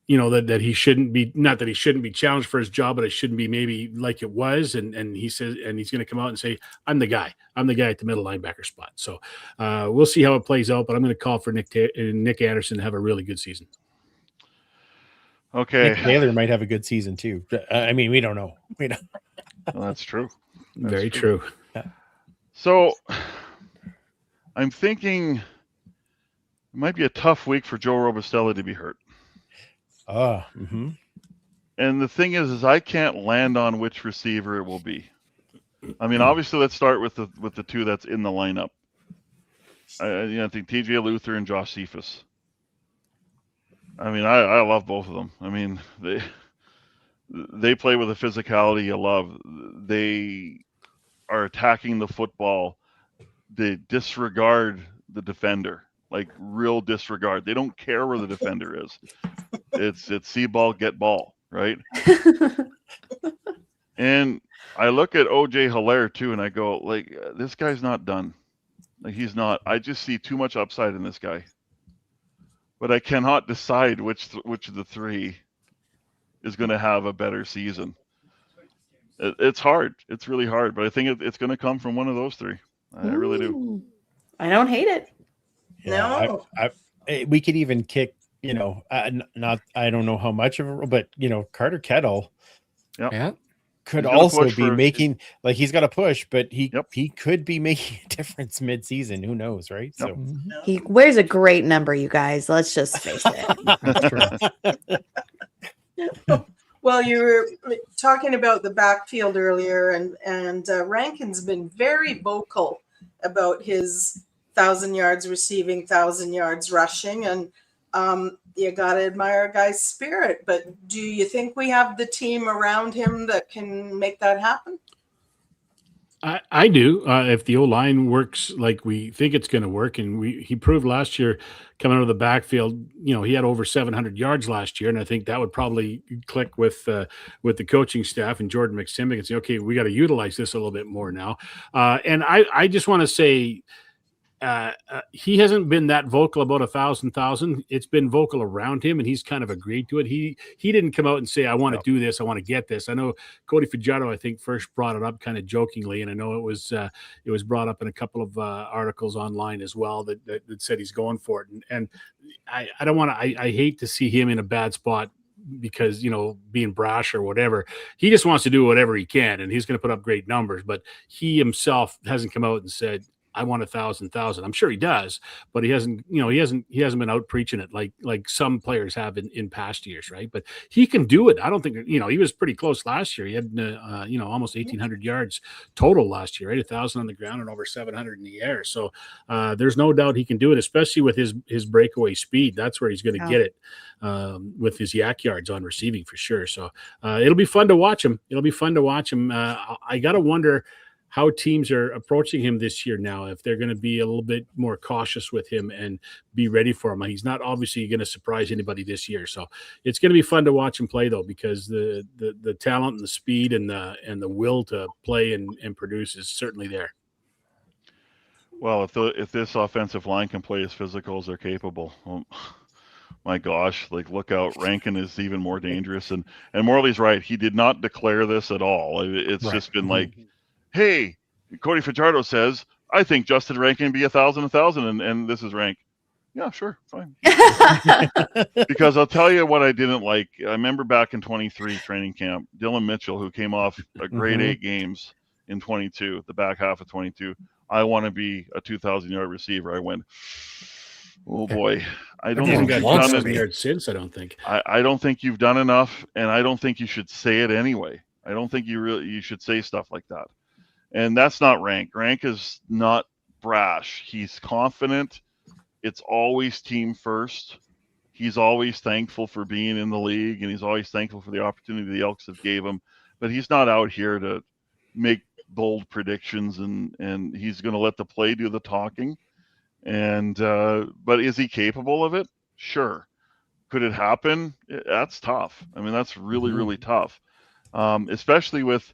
that he shouldn't be, not that he shouldn't be challenged for his job, but it shouldn't be maybe like it was. And he says, and he's going to come out and say, I'm the guy at the middle linebacker spot. So we'll see how it plays out, but I'm going to call for Nick Anderson to have a really good season. Okay. Nick Taylor might have a good season too. I mean, we don't know. We don't. Well, that's true. Very true. Yeah. So I'm thinking it might be a tough week for Joe Robustella to be hurt. Mm-hmm. And the thing is I can't land on which receiver it will be. I mean, obviously, let's start with the two that's in the lineup. I think TJ Luther and Josh Cephas. I mean, I love both of them. I mean, they play with a physicality you love. They are attacking the football. They disregard the defender, like real disregard. They don't care where the defender is. It's see ball, get ball, right? And I look at OJ Hilaire too, and I go, like, this guy's not done. Like, he's not. I just see too much upside in this guy. But I cannot decide which of the three is going to have a better season. It's hard. It's really hard. But I think it's going to come from one of those three. I really do. I don't hate it. No. We could even kick, not, I don't know how much of it, but, Carter Kettle could also be making, like, he's got to push, but he could be making a difference mid-season. Who knows, right? Yep. So he wears a great number, you guys. Let's just face it. Well, you were talking about the backfield earlier, and Rankin's been very vocal about his 1,000 yards receiving, 1,000 yards rushing, and you got to admire a guy's spirit. But do you think we have the team around him that can make that happen? I do. If the O-line works like we think it's going to work, and he proved last year coming out of the backfield, he had over 700 yards last year, and I think that would probably click with the coaching staff and Jordan McSimic and say, okay, we got to utilize this a little bit more now. And I just want to say, he hasn't been that vocal about 1,000. It's been vocal around him, and he's kind of agreed to it. He didn't come out and say, I want to do this, I want to get this. I know Cody Fajardo, I think, first brought it up kind of jokingly, and I know it was brought up in a couple of articles online as well that said he's going for it. And I don't want to. I hate to see him in a bad spot because, being brash or whatever. He just wants to do whatever he can, and he's going to put up great numbers. But he himself hasn't come out and said, I want 1,000. I'm sure he does, but he hasn't been out preaching it like some players have in past years, right? But he can do it. I don't think, he was pretty close last year. He had, almost 1,800 yards total last year, right? 1,000 on the ground and over 700 in the air. So there's no doubt he can do it, especially with his breakaway speed. That's where he's going to get it with his yak yards on receiving for sure. So it'll be fun to watch him. I got to wonder how teams are approaching him this year now, if they're going to be a little bit more cautious with him and be ready for him. He's not obviously going to surprise anybody this year. So it's going to be fun to watch him play, though, because the talent and the speed and the will to play and produce is certainly there. Well, if this offensive line can play as physical as they're capable, my gosh, like look out. Rankin is even more dangerous. And Morley's right. He did not declare this at all. It's just been like, hey, Cody Fajardo says, I think Justin Rankin be 1,000, and this is Rank. Yeah, sure, fine. Because I'll tell you what I didn't like. I remember back in 23 training camp, Dylan Mitchell, who came off a grade 8 games in 22, the back half of 22. I want to be a 2,000-yard receiver. I went, oh boy, I don't think I've done it yards since. I don't think. I don't think you've done enough, and I don't think you should say it anyway. I don't think you should say stuff like that. And that's not Rank. Rank is not brash. He's confident. It's always team first. He's always thankful for being in the league, and he's always thankful for the opportunity the Elks have gave him. But he's not out here to make bold predictions, and he's going to let the play do the talking. And but is he capable of it? Sure. Could it happen? That's tough. I mean, that's really, really tough. Especially with,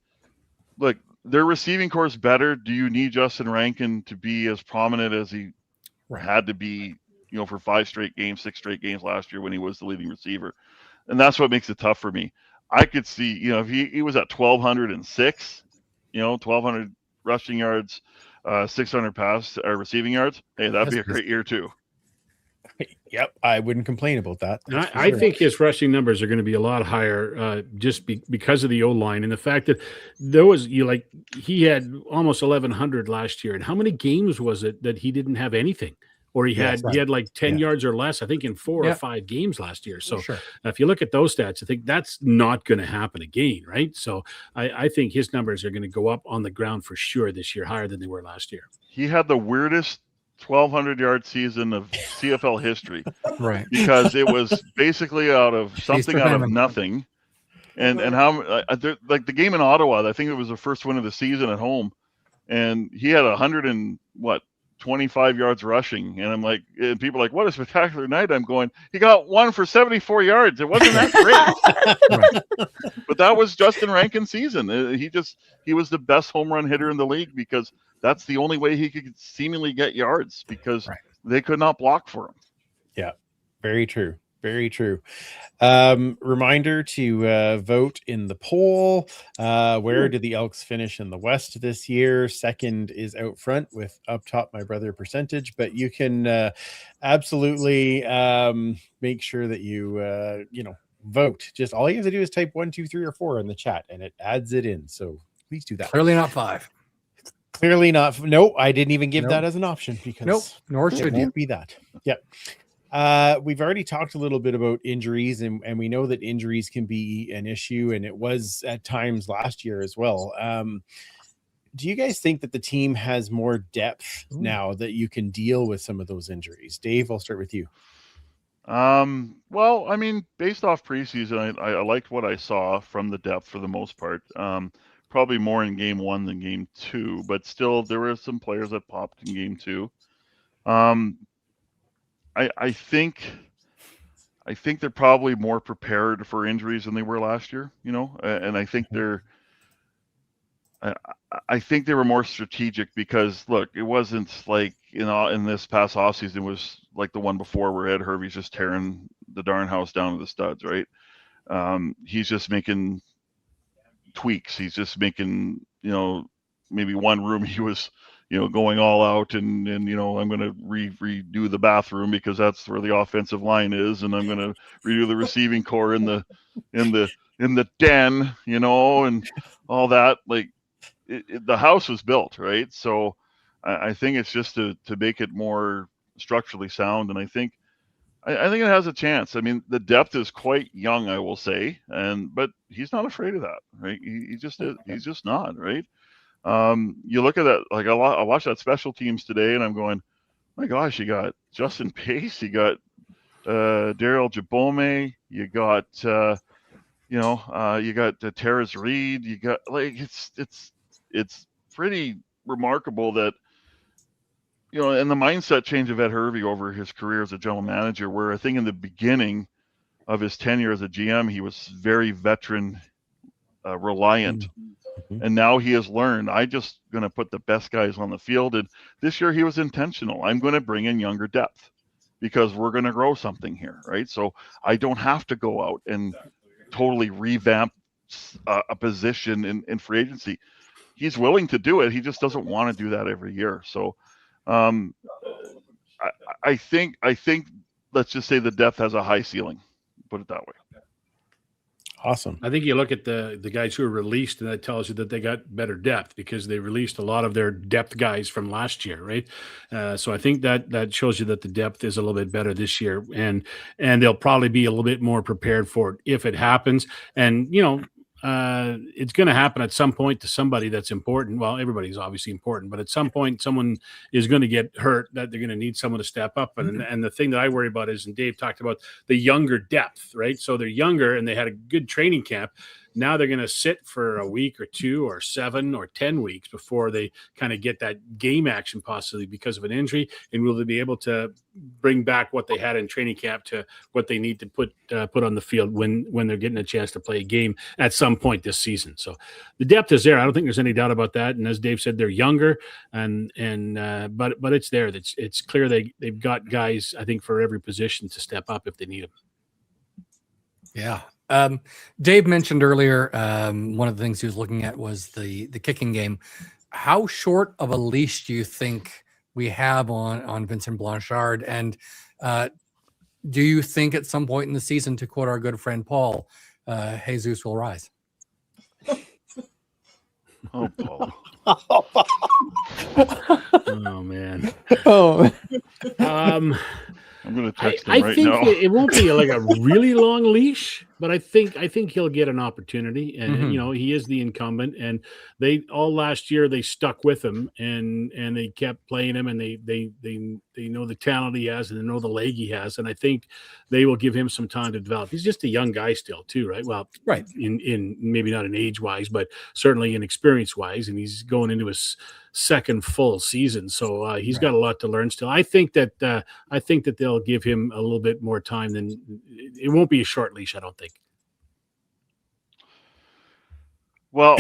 look, their receiving corps is better. Do you need Justin Rankin to be as prominent as he had to be, for 5 straight games, 6 straight games last year when he was the leading receiver? And that's what makes it tough for me. I could see, if he was at 1,206, 1,200 rushing yards, 600 receiving yards. Hey, that'd be a great year too. Yep, I wouldn't complain about that. I think his rushing numbers are going to be a lot higher, just because of the O-line and the fact that he had almost 1,100 last year. And how many games was it that he didn't have anything? Or he had like 10 yards or less, I think, in 4 or 5 games last year. So if you look at those stats, I think that's not going to happen again, right? So I think his numbers are going to go up on the ground for sure this year, higher than they were last year. He had the weirdest 1,200-yard season of CFL history, right? Because it was basically out of nothing, and how like the game in Ottawa, I think it was the first win of the season at home, and he had 25 yards rushing, and I'm like, and people are like, what a spectacular night. I'm going, he got 1 for 74 yards. It wasn't that great. But that was Justin Rankin's season. He was the best home run hitter in the league, because that's the only way he could seemingly get yards, because they could not block for him. Yeah, very true. Very true. Reminder to vote in the poll. Where did the Elks finish in the West this year? Second is out front with up top my brother percentage, but you can absolutely make sure that you vote. Just all you have to do is type 1, 2, 3, or 4 in the chat, and it adds it in. So please do that. Clearly not 5. Clearly not. No, I didn't even give that as an option, because nor should you be that. Yep. We've already talked a little bit about injuries, and we know that injuries can be an issue, and it was at times last year as well. Do you guys think that the team has more depth now that you can deal with some of those injuries? Dave, I'll start with you. Well, I mean, based off preseason, I liked what I saw from the depth for the most part. Probably more in game 1 than game 2, but still there were some players that popped in game 2. I think they're probably more prepared for injuries than they were last year, and I think I think they were more strategic, because look, it wasn't like in this past offseason was like the one before where Ed Hervey's just tearing the darn house down to the studs, right? He's just making tweaks. He's just making, maybe one room he was, going all out and I'm going to redo the bathroom because that's where the offensive line is, and I'm going to redo the receiving core in the den, and all that. Like the house was built, right? So I think it's just to make it more structurally sound, and I think it has a chance. I mean, the depth is quite young, I will say, but he's not afraid of that, right? He just is. He's just not, right? You look at that, like I watched that special teams today, and I'm going, my gosh, you got Justin Pace, you got Daryl Jabome, you got you got Terrace Reed, you got, like, it's pretty remarkable that, you know, and the mindset change of Ed Hervey over his career as a general manager, where I think in the beginning of his tenure as a GM, he was very veteran reliant. And now he has learned, I just going to put the best guys on the field. And this year he was intentional. I'm going to bring in younger depth because we're going to grow something here, right? So I don't have to go out and totally revamp a position in free agency. He's willing to do it. He just doesn't want to do that every year. So I think let's just say the depth has a high ceiling. Put it that way. Awesome. I think you look at the guys who are released, and that tells you that they got better depth because they released a lot of their depth guys from last year, right? So I think that shows you that the depth is a little bit better this year, and they'll probably be a little bit more prepared for it if it happens. And you know, it's going to happen at some point to somebody that's important. Well, everybody's obviously important, but at some point, someone is going to get hurt that they're going to need someone to step up. And the thing that I worry about is, and Dave talked about the younger depth, right? So they're younger and they had a good training camp. Now they're going to sit for a week or 2 or 7 or 10 weeks before they kind of get that game action possibly because of an injury. And will they be able to bring back what they had in training camp to what they need to put on the field when they're getting a chance to play a game at some point this season? So the depth is there. I don't think there's any doubt about that. And as Dave said, they're younger but it's there. It's clear they've got guys, I think, for every position to step up if they need them. Yeah. Dave mentioned earlier, one of the things he was looking at was the kicking game. How short of a leash do you think we have on Vincent Blanchard? And do you think at some point in the season, to quote our good friend Paul, Jesus will rise? Oh, Paul. Oh man. Oh, I'm going to text him I right think now. it won't be like a really long leash, but I think he'll get an opportunity. And you know, he is the incumbent, and they all last year they stuck with him and they kept playing him, and they know the talent he has and they know the leg he has, and I think they will give him some time to develop. He's just a young guy still, too, right? Well, right. In maybe not in age wise, but certainly in experience wise, and he's going into his second full season, so he's got a lot to learn still. I think that they'll give him a little bit more time. Than it won't be a short leash, I don't think. Well,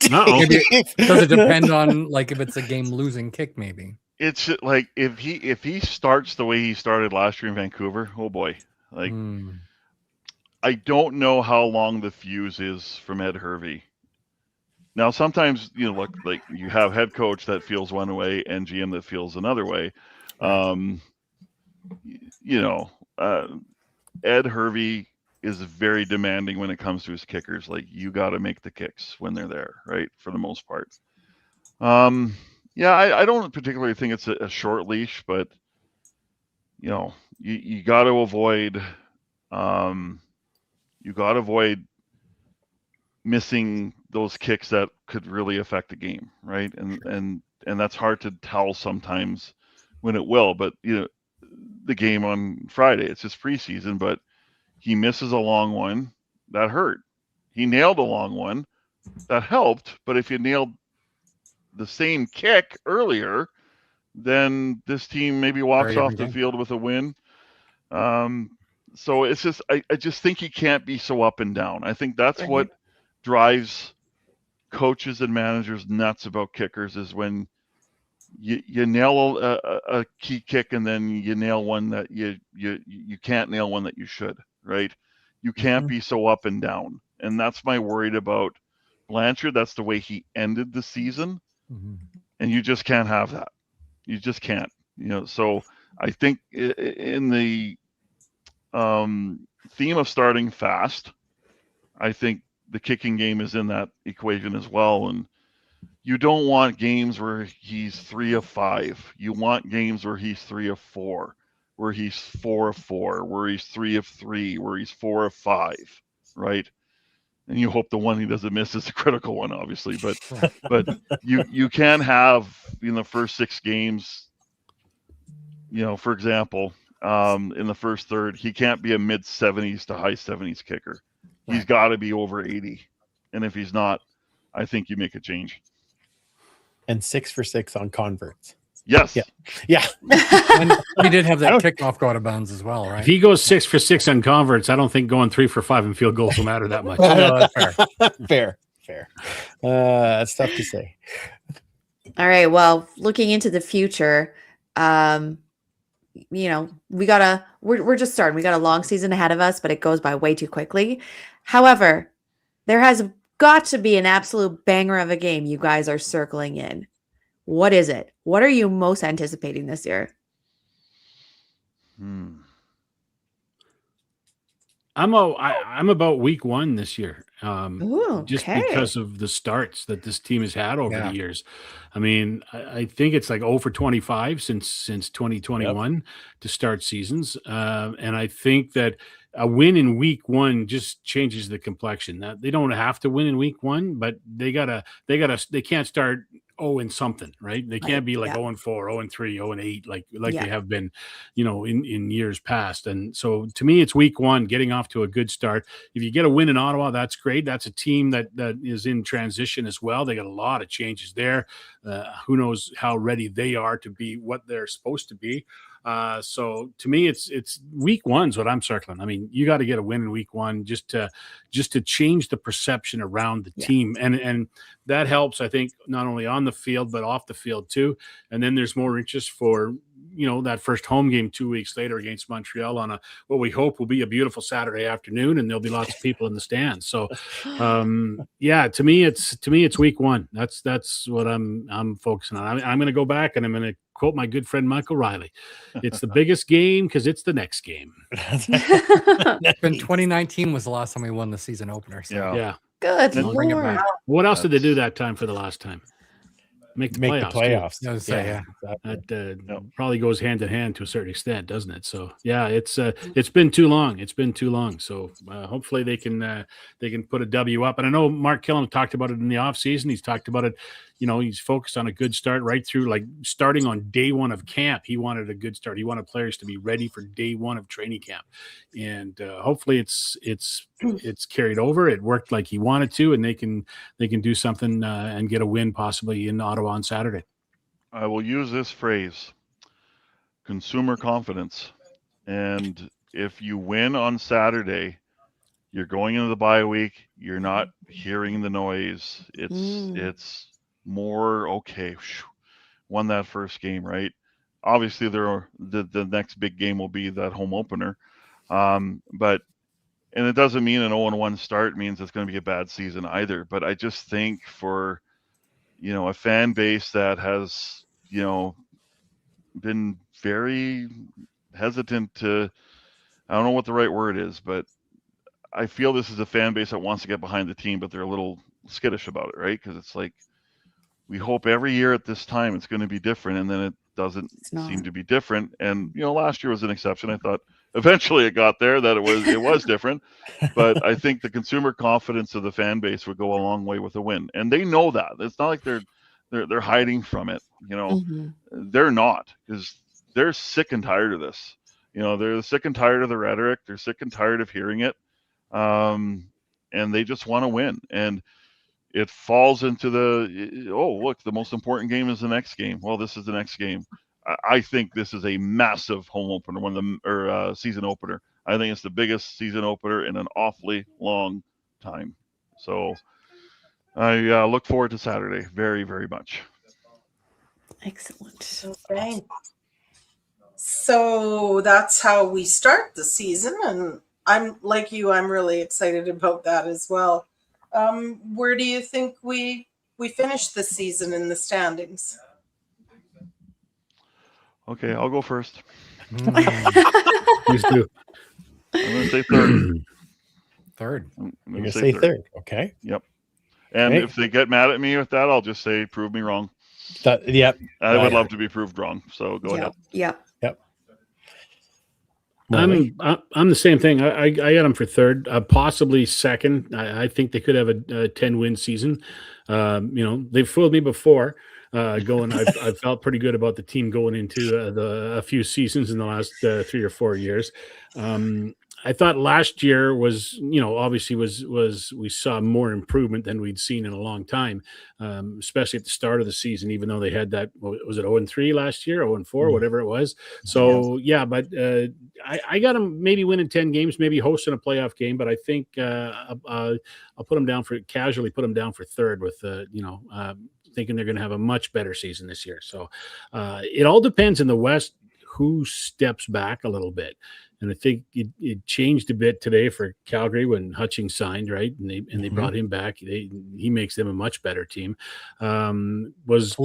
Maybe does it depend on like if it's a game losing kick? Maybe it's like if he starts the way he started last year in Vancouver, oh boy, like I don't know how long the fuse is from Ed Hervey. Now, sometimes, you know, look, like you have head coach that feels one way and GM that feels another way. You know, Ed Hervey is very demanding when it comes to his kickers. Like, you got to make the kicks when they're there, right? For the most part. Yeah, I don't particularly think it's a short leash, but you know, you got to avoid missing those kicks that could really affect the game, right? And that's hard to tell sometimes when it will. But you know, the game on Friday, it's just preseason, but he misses a long one that hurt. He nailed a long one that helped, but if you nailed the same kick earlier, then this team maybe walks off the field with a win. So it's just, I just think he can't be so up and down. I think that's what drives coaches and managers nuts about kickers, is when you nail a key kick and then you nail one that you can't nail one that you should, right? You can't be so up and down. And that's my worried about Blanchard. That's the way he ended the season. And you just can't have that. You just can't, you know. So I think in the theme of starting fast, I think the kicking game is in that equation as well. And you don't want games where he's 3 of 5. You want games where he's 3 of 4, where he's 4 of 4, where he's 3 of 3, where he's 4 of 5, right? And you hope the one he doesn't miss is a critical one, obviously. But you can have, in the first 6 games, you know, for example, in the first third, he can't be a mid 70s to high 70s kicker. He's got to be over 80. And if he's not, I think you make a change. and 6 for 6 on converts. Yes. Yeah. Yeah. And he did have that kickoff go out of bounds as well, right? If he goes 6 for 6 on converts, I don't think going 3 for 5 in field goals will matter that much. No, that's fair. Fair. That's tough to say. All right. Well, looking into the future, we're just starting. We got a long season ahead of us, but it goes by way too quickly. However, there has got to be an absolute banger of a game you guys are circling in. What is it? What are you most anticipating this year? I'm about week 1 this year. Ooh, just okay. because of the starts that this team has had over the years. I mean, I think it's like 0 for 25 since 2021 to start seasons. And I think that a win in week 1 just changes the complexion. That they don't have to win in week 1, but they can't start 0 and something, right? They can't be like 0 and 4, 0 and 3, 0 and 8, like they have been, in years past. And so to me, it's week 1, getting off to a good start. If you get a win in Ottawa, that's great. That's a team that is in transition as well. They got a lot of changes there. Who knows how ready they are to be what they're supposed to be. So to me, it's week 1's what I'm circling. I mean, you got to get a win in week 1 just to change the perception around the team. And that helps, I think, not only on the field, but off the field too. And then there's more interest for, that first home game 2 weeks later against Montreal on what we hope will be a beautiful Saturday afternoon, and there'll be lots of people in the stands. So, to me, it's week 1. That's what I'm focusing on. I'm going to go back and I'm going to quote my good friend Michael Riley. It's the biggest game because it's the next game. In 2019 was the last time we won the season opener. So. Yeah. Good We'll bring it Lord. back. What else did they do that time for the last time? Make the playoffs. I was gonna say, Exactly. That probably goes hand in hand to a certain extent, doesn't it? So it's been too long. It's been too long. So hopefully they can put a W up. And I know Mark Killam talked about it in the offseason. He's talked about it. He's focused on a good start right through, like starting on day 1 of camp. He wanted a good start. He wanted players to be ready for day 1 of training camp, and hopefully it's carried over. It worked like he wanted to, and they can do something and get a win possibly in Ottawa on Saturday. I will use this phrase: consumer confidence. And if you win on Saturday, you're going into the bye week. You're not hearing the noise. It's more okay. Won that first game, right? Obviously, the next big game will be that home opener, but it doesn't mean an 0-1 start means it's going to be a bad season either. But I just think for a fan base that has been very hesitant to, I don't know what the right word is, but I feel this is a fan base that wants to get behind the team, but they're a little skittish about it, right? Because it's like, we hope every year at this time it's going to be different, and then it doesn't seem to be different. And last year was an exception. I thought eventually it got there that it was different, but I think the consumer confidence of the fan base would go a long way with a win, and they know that. It's not like they're hiding from it. They're not, because they're sick and tired of this. They're sick and tired of the rhetoric. They're sick and tired of hearing it, and they just want to win. And it falls into look, the most important game is the next game. Well, this is the next game. I think this is a massive home opener, season opener. I think it's the biggest season opener in an awfully long time. So I look forward to Saturday very, very much. Excellent. Okay. So that's how we start the season, and I'm like you. I'm really excited about that as well. Where do you think we finish the season in the standings? Okay, I'll go first. Please do. I'm going to say third. Third. I'm You're going gonna to say third. Okay. Yep. And Okay. if they get mad at me with that, I'll just say, prove me wrong. Yep. I would love to be proved wrong. So go ahead. Yep. Morley? I'm the same thing. I got them for third, possibly second. I think they could have a 10-win season. They've fooled me before. I felt pretty good about the team going into a few seasons in the last 3 or 4 years. I thought last year was, obviously was we saw more improvement than we'd seen in a long time, especially at the start of the season. Even though they had that, was it 0-3 last year, 0-4, whatever it was. So but I got them maybe winning 10 games, maybe hosting a playoff game. But I think I'll put them down casually put them down for third with thinking they're going to have a much better season this year. So it all depends in the West who steps back a little bit. And I think it changed a bit today for Calgary when Hutchings signed, right? And they brought him back. He makes them a much better team. Was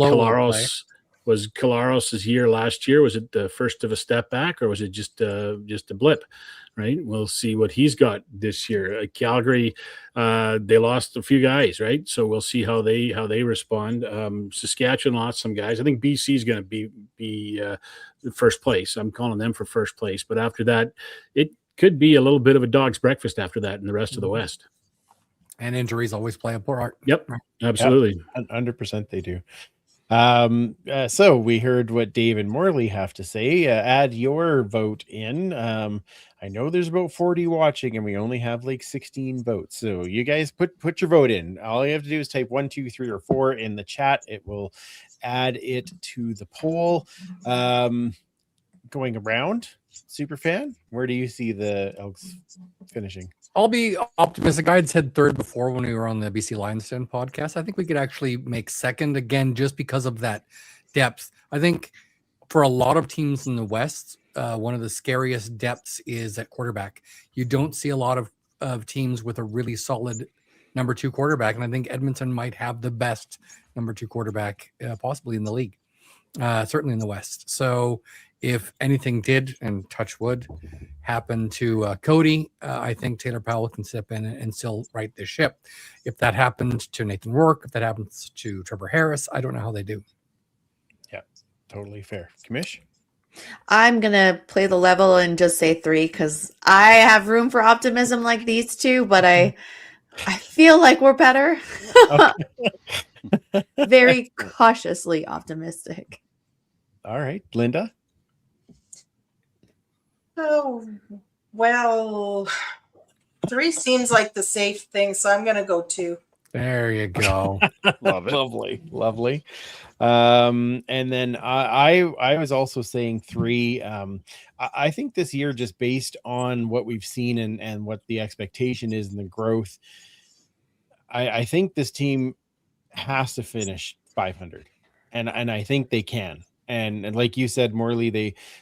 Collaros' year last year? Was it the first of a step back, or was it just a blip? Right. We'll see what he's got this year. Calgary, they lost a few guys, right? So we'll see how they respond. Saskatchewan lost some guys. I think BC is going to be first place. I'm calling them for first place. But after that, it could be a little bit of a dog's breakfast after that in the rest of the West. And injuries always play a part. Yep, absolutely. 100% they do. So we heard what Dave and Morley have to say. Add your vote in. I know there's about 40 watching and we only have like 16 votes. So you guys put your vote in. All you have to do is type 1, 2, 3, or 4 in the chat. It will add it to the poll. Going around, Superfan, where do you see the Elks finishing? I'll be optimistic. I had said third before when we were on the BC Lions Den podcast. I think we could actually make second again just because of that depth. I think for a lot of teams in the West, one of the scariest depths is at quarterback. You don't see a lot of teams with a really solid number 2 quarterback, and I think Edmonton might have the best number 2 quarterback possibly in the league, certainly in the West. So if anything did, and touch wood, happen to Cody, I think Taylor Powell can step in and still right the ship. If that happened to Nathan Rourke, if that happens to Trevor Harris, I don't know how they do. Yeah, totally fair. Commish? I'm going to play the level and just say 3 because I have room for optimism like these two, but I feel like we're better. Very cautiously optimistic. All right, Linda? Oh, well, 3 seems like the safe thing, so I'm going to go 2. There you go. Love it. Lovely. And then I was also saying 3. I think this year, just based on what we've seen and what the expectation is and the growth, I think this team has to finish 500, and I think they can. And like you said, Morley,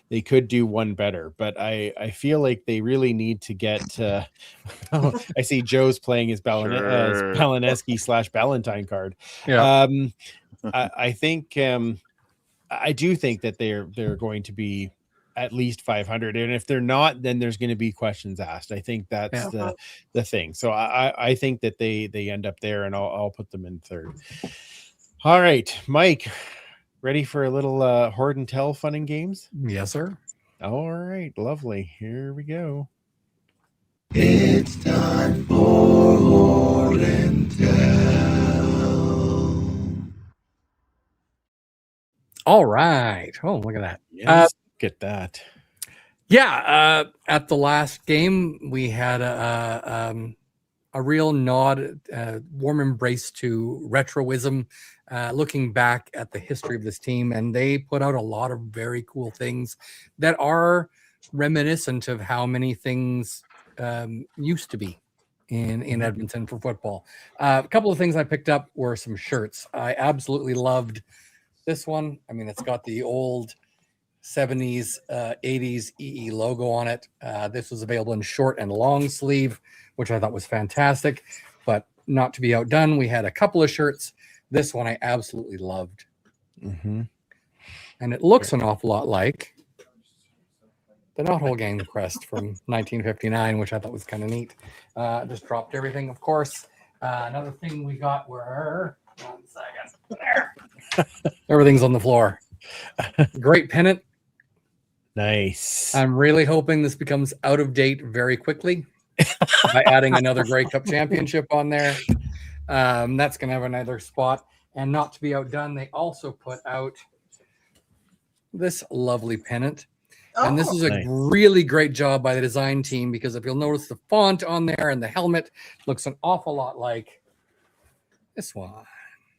they could do one better, but I feel like they really need to get. I see Joe's playing his Palineski / Ballantyne card. Yeah. I think I do think that they're going to be at least 500, and if they're not, then there's going to be questions asked. I think that's the thing. So I think that they end up there, and I'll put them in third. All right, Mike. Ready for a little Hoard and Tell fun and games? Yes, sir. All right, lovely. Here we go. It's time for Hoard and Tell. All right. Oh, look at that. Yes, look at that. Yeah. At the last game, we had a real nod, warm embrace to retroism. Looking back at the history of this team, and they put out a lot of very cool things that are reminiscent of how many things used to be in Edmonton for football. A couple of things I picked up were some shirts. I absolutely loved this one. I mean, it's got the old 70s, 80s EE logo on it. This was available in short and long sleeve, which I thought was fantastic, but not to be outdone. We had a couple of shirts. This one I absolutely loved. Mm-hmm. And it looks an awful lot like the Not Whole Gang crest from 1959, which I thought was kind of neat. Just dropped everything, of course. Another thing we got were... 1 second. There. Everything's on the floor. Great pennant. Nice. I'm really hoping this becomes out of date very quickly by adding another Grey Cup championship on there. That's going to have another spot. And not to be outdone, they also put out this lovely pennant. And this is a Nice. really great job by the design team, because if you'll notice the font on there and the helmet looks an awful lot like this one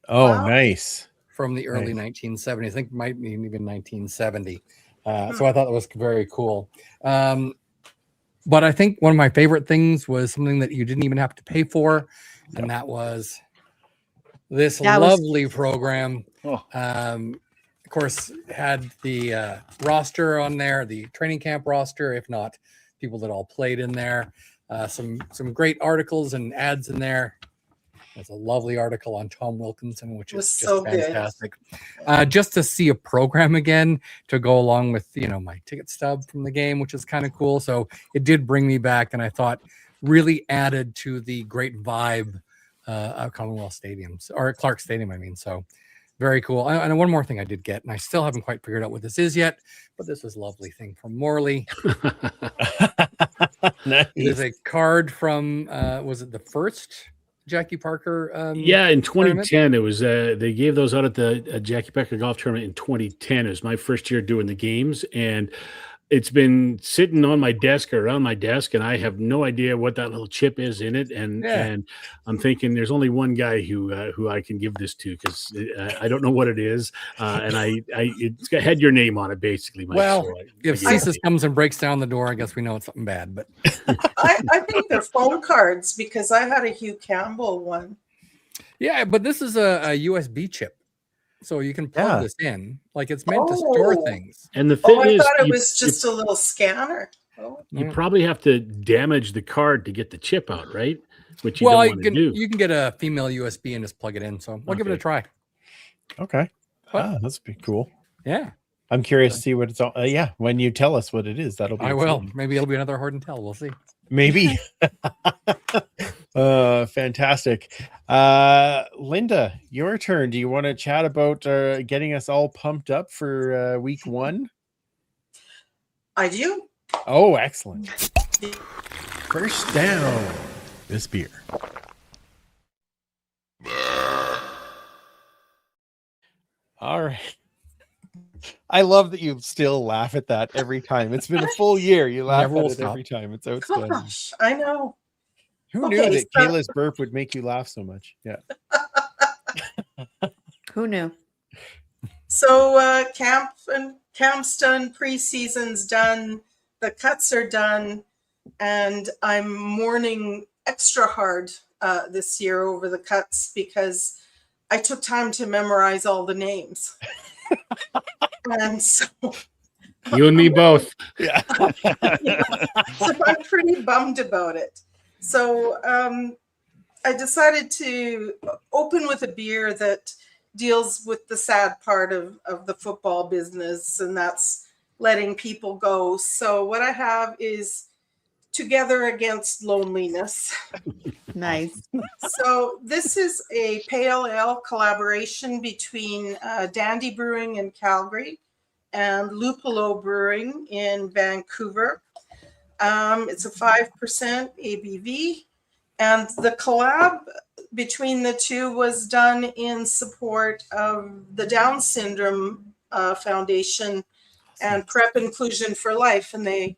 Oh, Wow. nice. from the early Nice. 1970s. I think it might be even 1970. So I thought that was very cool. But I think one of my favorite things was something that you didn't even have to pay for, and that was this That was- lovely program. Oh. Of course, had the roster on there, the training camp roster, if not people that all played in there. Some great articles and ads in there. There's a lovely article on Tom Wilkinson, which Was is just so good. fantastic. Just to see a program again to go along with, my ticket stub from the game, which is kind of cool. So it did bring me back, and I thought really added to the great vibe of Commonwealth Stadium, or Clark Stadium, I mean. So very cool. And one more thing I did get, and I still haven't quite figured out what this is yet, but this is a lovely thing from Morley. Nice. It is a card from, was it the first Jackie Parker? Yeah, in tournament? 2010, it was. They gave those out at the Jackie Parker Golf Tournament in 2010. It was my first year doing the games, and it's been sitting on my desk or around my desk, and I have no idea what that little chip is in it. And Yeah. and I'm thinking there's only one guy who I can give this to, because I don't know what it is, and had your name on it basically. Mike, Well, so if I gave it CSIS to you. comes and breaks down the door, I guess we know it's something bad. But I think they're phone cards, because I had a Hugh Campbell one. yeah, but this is a USB chip, so you can plug Yeah. this in. Like, it's meant to store Oh. things. And the thing Oh, I is, thought it you- was just a little scanner. Oh. you probably have to damage the card to get the chip out, right? Which you Well, don't you want to can do. you can get a female USB and just plug it in. So we'll give it a Okay. try. Okay. What? That's be cool. Yeah, I'm curious to see what it's all. Yeah, when you tell us what it is, that'll be. I will. exciting. Maybe it'll be another Horde and Tell. We'll see. Maybe. Fantastic. Linda, your turn. Do you want to chat about getting us all pumped up for week 1? I do. Oh, excellent. First down. This beer. All right. I love that you still laugh at that every time. It's been a full year. You laugh Never will at it stop. every time. It's outstanding. Gosh, I know. Who Okay, knew that so- Kayla's burp would make you laugh so much? Yeah. Who knew? So camp's done, preseason's done, the cuts are done, and I'm mourning extra hard this year over the cuts, because I took time to memorize all the names. And so You and me both. Yeah. so I'm pretty bummed about it. So I decided to open with a beer that deals with the sad part of the football business, and that's letting people go. So what I have is Together Against Loneliness. Nice. So this is a pale ale collaboration between Dandy Brewing in Calgary and Lupolo Brewing in Vancouver. It's a 5% ABV, and the collab between the two was done in support of the Down Syndrome Foundation and Prep Inclusion for Life. And they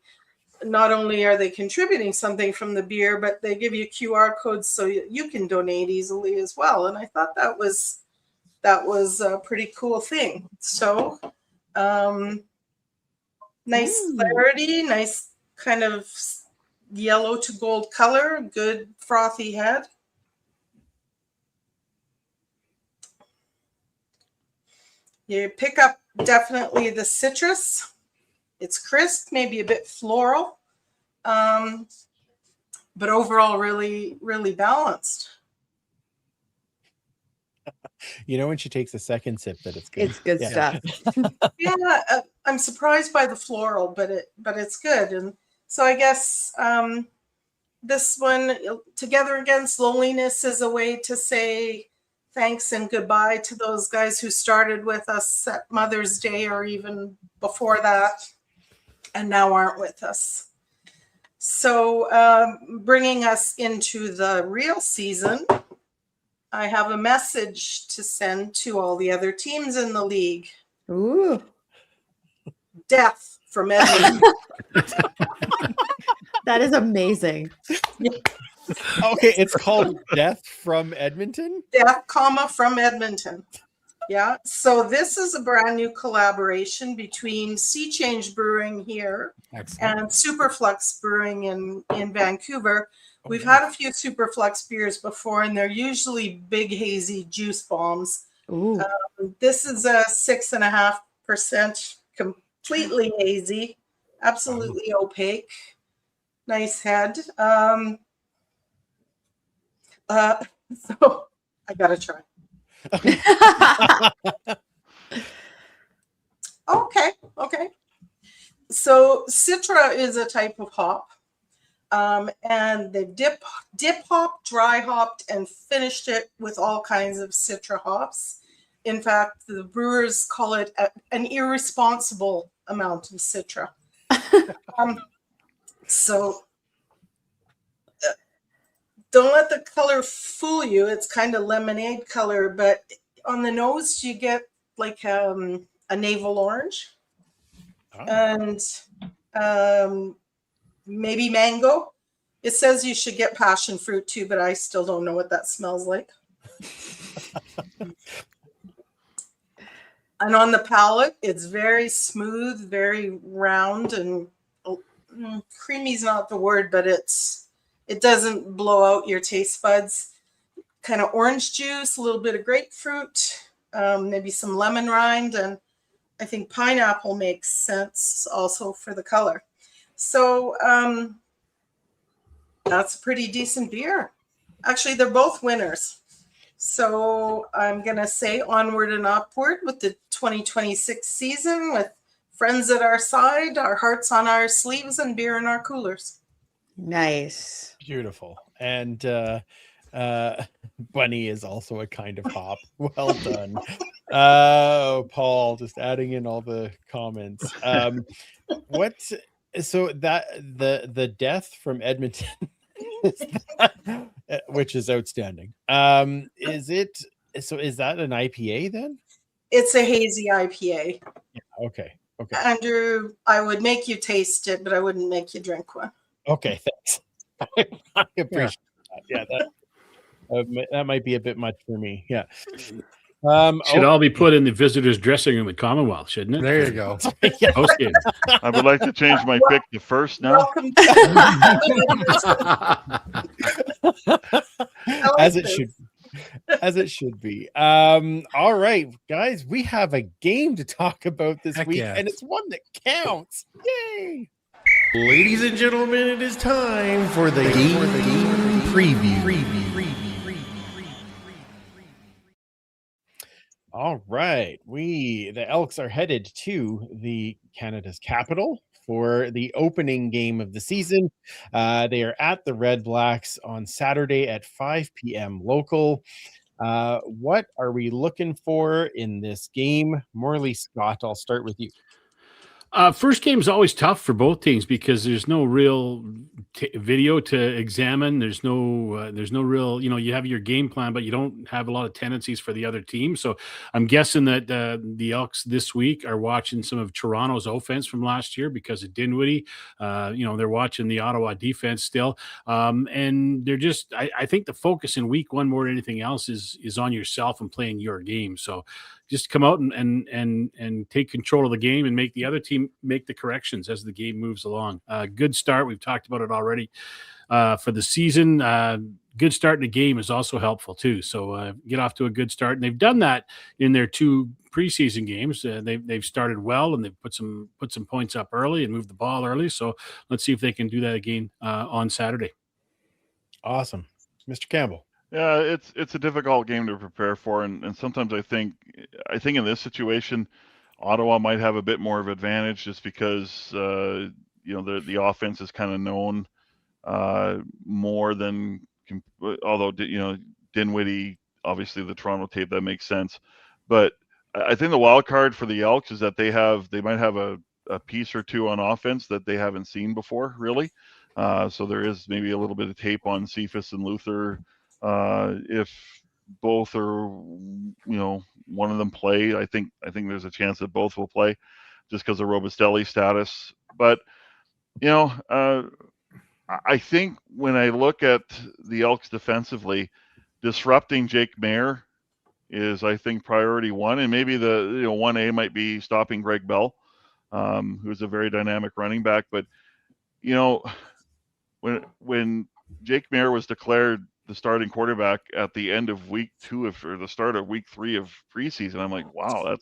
not only are they contributing something from the beer, but they give you QR codes so you can donate easily as well. And I thought that was a pretty cool thing. So nice clarity, nice kind of yellow to gold color, good frothy head. You pick up definitely the citrus. It's crisp, maybe a bit floral, but overall really, really balanced. You know when she takes a second sip that it's good. It's good Yeah. stuff. Yeah, I'm surprised by the floral, but it's good. And so I guess this one, Together Against Loneliness, is a way to say thanks and goodbye to those guys who started with us at Mother's Day or even before that and now aren't with us. So bringing us into the real season, I have a message to send to all the other teams in the league. Ooh. Death from Edmonton. That is amazing. Okay, it's called Death from Edmonton. Death, from Edmonton. Yeah. So this is a brand new collaboration between Sea Change Brewing here Excellent. and Superflux Brewing in Vancouver. We've had a few Superflux beers before, and they're usually big, hazy juice bombs. Ooh. This is a 6.5%, completely hazy, absolutely opaque. Nice head. So I gotta try. Okay. So Citra is a type of hop. And they've dip hopped, dry hopped, and finished it with all kinds of Citra hops. In fact, the brewers call it an irresponsible amount of Citra. So don't let the color fool you. It's kind of lemonade color, but on the nose you get like a navel orange. And maybe mango. It says you should get passion fruit too, but I still don't know what that smells like. And on the palate, it's very smooth, very round, and creamy is not the word, but it doesn't blow out your taste buds. Kind of orange juice, a little bit of grapefruit, maybe some lemon rind, and I think pineapple makes sense also for the color. So that's a pretty decent beer. Actually, they're both winners. So I'm going to say onward and upward with the 2026 season, with friends at our side, our hearts on our sleeves, and beer in our coolers. Nice. Beautiful. And bunny is also a kind of hop. Well done. Paul, just adding in all the comments. So that the Death from Edmonton, which is outstanding. Is that an IPA then? It's a hazy IPA. Yeah, okay. Andrew, I would make you taste it, but I wouldn't make you drink one. Okay, thanks. I appreciate that. Yeah, that might be a bit much for me. Yeah. Should all be put in the visitors' dressing room at Commonwealth, shouldn't it? There you go. Yeah. Okay. I would like to change my pick to first now. Welcome as it should be. All right, guys, we have a game to talk about this week, and it's one that counts. Yay! Ladies and gentlemen, it is time for the game preview. All right, the Elks are headed to the Canada's capital for the opening game of the season. They are at the Red Blacks on Saturday at 5 p.m. local. What are we looking for in this game? Morley, Scott, I'll start with you. First game is always tough for both teams because there's no real video to examine. There's no real, you have your game plan, but you don't have a lot of tendencies for the other team. So I'm guessing that the Elks this week are watching some of Toronto's offense from last year because of Dinwiddie. They're watching the Ottawa defense still. And they're just, I think the focus in week one more than anything else is on yourself and playing your game. So just come out and take control of the game and make the other team make the corrections as the game moves along. Good start. We've talked about it already for the season. Good start in the game is also helpful too. So get off to a good start. And they've done that in their two preseason games. They've started well and they've put some points up early and moved the ball early. So let's see if they can do that again on Saturday. Awesome. Mr. Campbell. Yeah, it's a difficult game to prepare for, and sometimes I think in this situation, Ottawa might have a bit more of advantage just because the offense is kind of known more than, although Dinwiddie, obviously the Toronto tape, that makes sense, but I think the wild card for the Elks is that they might have a piece or two on offense that they haven't seen before, really. So there is maybe a little bit of tape on Cephas and Luther. If both or one of them play, I think there's a chance that both will play. just because of Robustelli's status. But, you know, I think when I look at the Elks defensively, disrupting Jake Mayer is, I think, priority one, and maybe the 1A might be stopping Greg Bell, who's a very dynamic running back. But when Jake Mayer was declared the starting quarterback at the end of week 2 or the start of week 3 of preseason, I'm like, wow,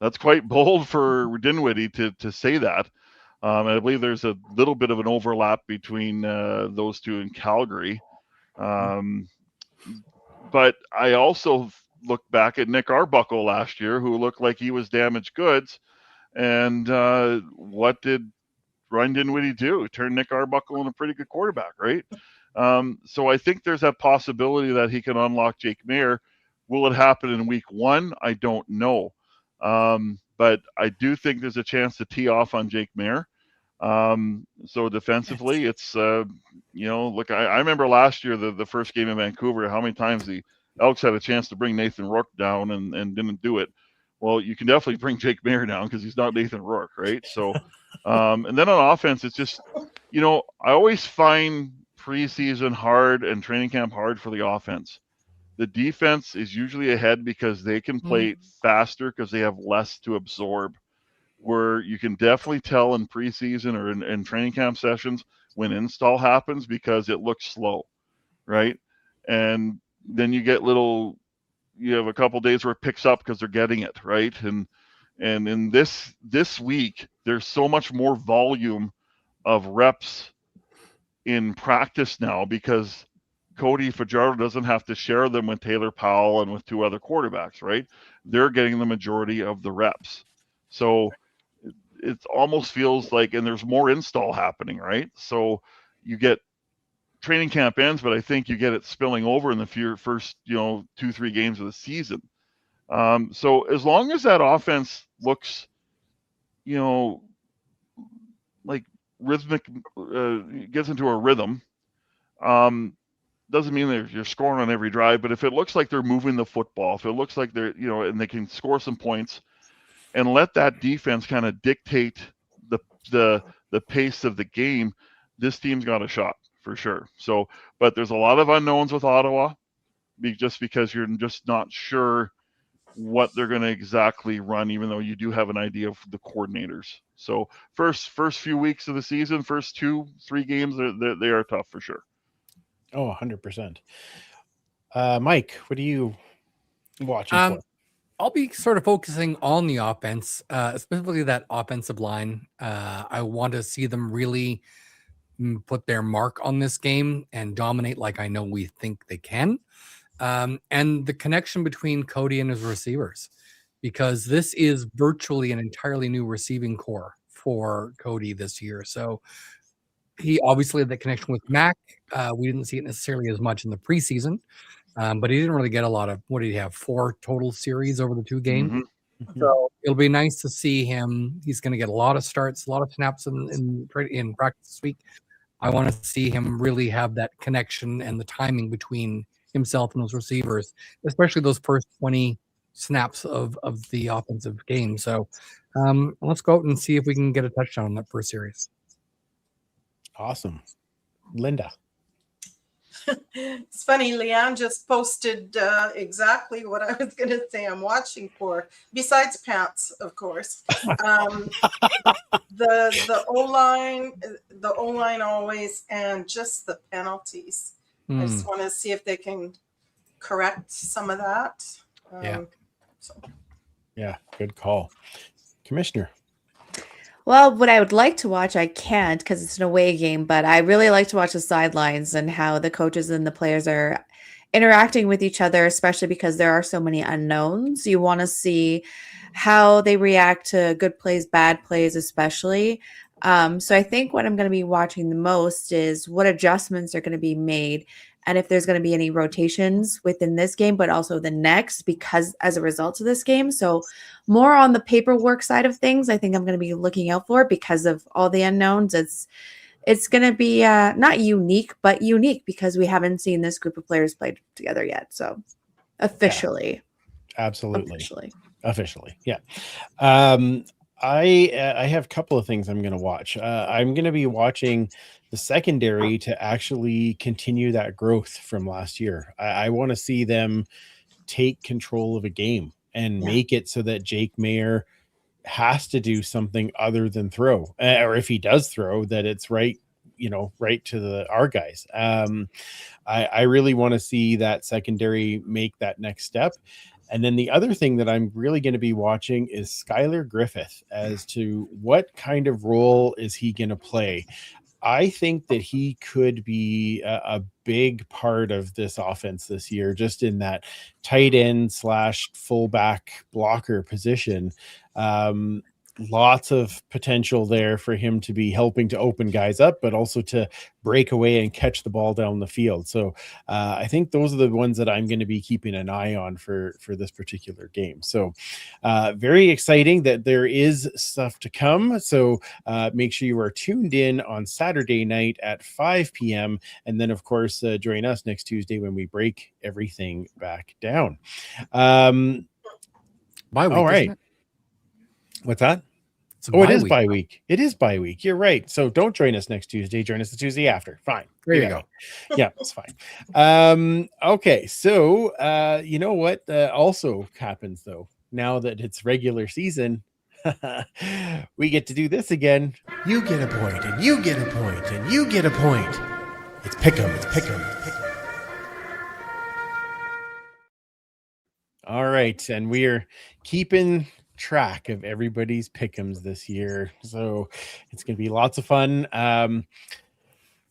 that's quite bold for Dinwiddie to say that. And I believe there's a little bit of an overlap between those two in Calgary. But I also look back at Nick Arbuckle last year, who looked like he was damaged goods. And what did Ryan Dinwiddie do? Turn Nick Arbuckle into a pretty good quarterback, right? So I think there's that possibility that he can unlock Jake Mayer. Will it happen in week 1? I don't know. But I do think there's a chance to tee off on Jake Mayer. So defensively, it's, look, I remember last year, the first game in Vancouver, how many times the Elks had a chance to bring Nathan Rourke down and didn't do it. Well, you can definitely bring Jake Mayer down because he's not Nathan Rourke, right? So, and then on offense, it's just, I always find preseason hard and training camp hard for the offense. The defense is usually ahead because they can play faster because they have less to absorb. Where you can definitely tell in preseason or in training camp sessions when install happens because it looks slow, right? And then you have a couple days where it picks up because they're getting it, right? And in this week, there's so much more volume of reps in practice now because Cody Fajardo doesn't have to share them with Taylor Powell and with 2 other quarterbacks, right? They're getting the majority of the reps. So it almost feels like, and there's more install happening, right? So you get training camp ends, but I think you get it spilling over in the first, 2-3 games of the season. So as long as that offense looks, like rhythmic, gets into a rhythm, doesn't mean that you're scoring on every drive, but if it looks like they're moving the football, if it looks like they're, and they can score some points, and let that defense kind of dictate the pace of the game, this team's got a shot for sure. So, but there's a lot of unknowns with Ottawa, just because you're just not sure what they're going to exactly run, even though you do have an idea of the coordinators. So first few weeks of the season, first 2-3 games, they are tough for sure. Oh, 100%. Mike, what are you watching for? I'll be sort of focusing on the offense, specifically that offensive line. I want to see them really put their mark on this game and dominate like I know we think they can. And the connection between Cody and his receivers, because this is virtually an entirely new receiving core for Cody this year. So he obviously had that connection with Mac. We didn't see it necessarily as much in the preseason. But he didn't really get a lot of, what did he have, 4 total series over the 2 games? Mm-hmm. So it'll be nice to see him. He's going to get a lot of starts, a lot of snaps in practice this week. I want to see him really have that connection and the timing between himself and those receivers, especially those first 20 snaps of the offensive game. So let's go out and see if we can get a touchdown in that first series. Awesome. Linda. It's funny, Leanne just posted exactly what I was going to say I'm watching for, besides pants, of course. The O-line always, and just the penalties. I just want to see if they can correct some of that. Yeah, good call. Commissioner. Well, what I would like to watch, I can't because it's an away game, but I really like to watch the sidelines and how the coaches and the players are interacting with each other, especially because there are so many unknowns. You want to see how they react to good plays, bad plays, especially. So I think what I'm going to be watching the most is what adjustments are going to be made and if there's going to be any rotations within this game, but also the next, because as a result of this game. So more on the paperwork side of things, I think I'm going to be looking out for because of all the unknowns. It's going to be not unique, but unique because we haven't seen this group of players play together yet. So officially. Yeah, absolutely. Officially. Officially. Yeah. I have a couple of things I'm going to watch. I'm going to be watching the secondary to actually continue that growth from last year. I want to see them take control of a game and make it so that Jake Mayer has to do something other than throw, or if he does throw, that it's right to our guys. I really want to see that secondary make that next step. And then the other thing that I'm really going to be watching is Skylar Griffith as to what kind of role is he going to play. I think that he could be a big part of this offense this year, just in that tight end / fullback blocker position. Lots of potential there for him to be helping to open guys up, but also to break away and catch the ball down the field. So I think those are the ones that I'm going to be keeping an eye on for this particular game. So very exciting that there is stuff to come. So make sure you are tuned in on Saturday night at 5 p.m. And then, of course, join us next Tuesday when we break everything back down. Bye week, all right. isn't it? What's that? It is bye week. It is bye week. You're right. So don't join us next Tuesday. Join us the Tuesday after. Fine. There you go. Yeah, it's fine. Okay. So you know what also happens though, now that it's regular season, we get to do this again. You get a point, and you get a point, and you get a point. It's PickEms. It's PickEms. All right, and we're keeping track of everybody's pick'ems this year, so it's going to be lots of fun.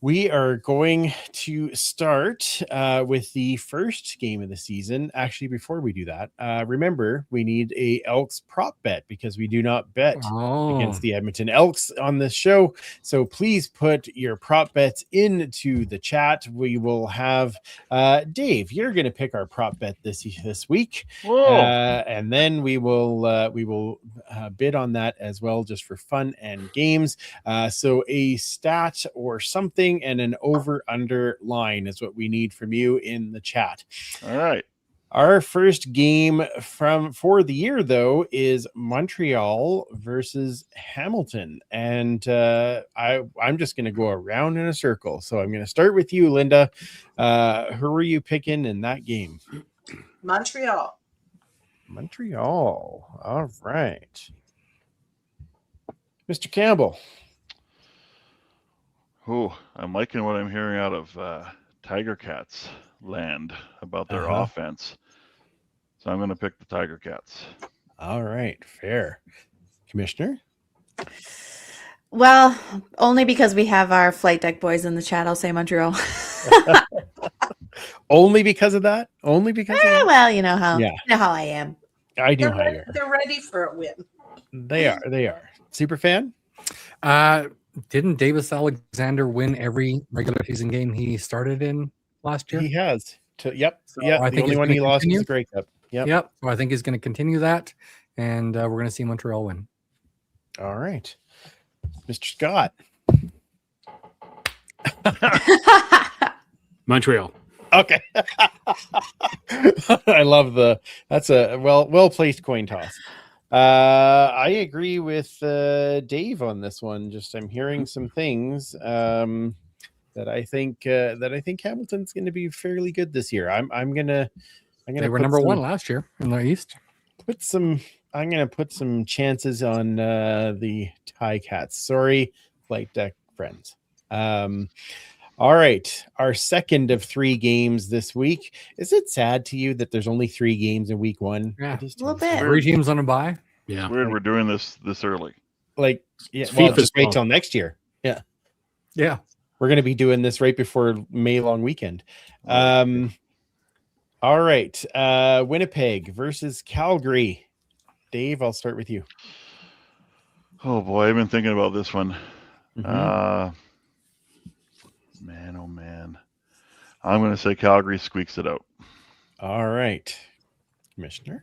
We are going to start with the first game of the season. Actually, before we do that, remember, we need a Elks prop bet because we do not bet against the Edmonton Elks on this show. So please put your prop bets into the chat. We will have Dave, you're going to pick our prop bet this week. And then we will bid on that as well, just for fun and games. So a stat or something and an over/under line is what we need from you in the chat. All right. Our first game for the year, though, is Montreal versus Hamilton. And I'm just going to go around in a circle. So I'm going to start with you, Linda. Who are you picking in that game? Montreal. All right. Mr. Campbell. Oh, I'm liking what I'm hearing out of Tiger Cats land about their offense. So I'm going to pick the Tiger Cats. All right. Fair. Commissioner? Well, only because we have our flight deck boys in the chat, I'll say Montreal. Only because of that? Only because of that? Well, you know how I am. I do how you are. They're ready for a win. They are. Super fan? Didn't Davis Alexander win every regular season game he started in last year? He has. Yep. So yeah. I The think only one he lost was the Grey Cup. Yep. So I think he's going to continue that, and we're going to see Montreal win. All right. Mr. Scott. Montreal. Okay. I love that's a well-placed coin toss. I agree with Dave on this one. Just I'm hearing some things that I think Hamilton's going to be fairly good this year. I'm gonna They were number one last year in the East. I'm gonna put some chances on the Tie Cats. Sorry, flight deck friends. All right, our second of 3 games this week. Is it sad to you that there's only 3 games in week 1? Yeah, a little bit. 3 teams on a bye. Yeah, Weird we're doing this early. Well, just wait till next year. Yeah, we're going to be doing this right before May long weekend. All right, Winnipeg versus Calgary. Dave, I'll start with you. Oh boy, I've been thinking about this one. Mm-hmm. Man, oh man. I'm going to say Calgary squeaks it out. All right. Commissioner?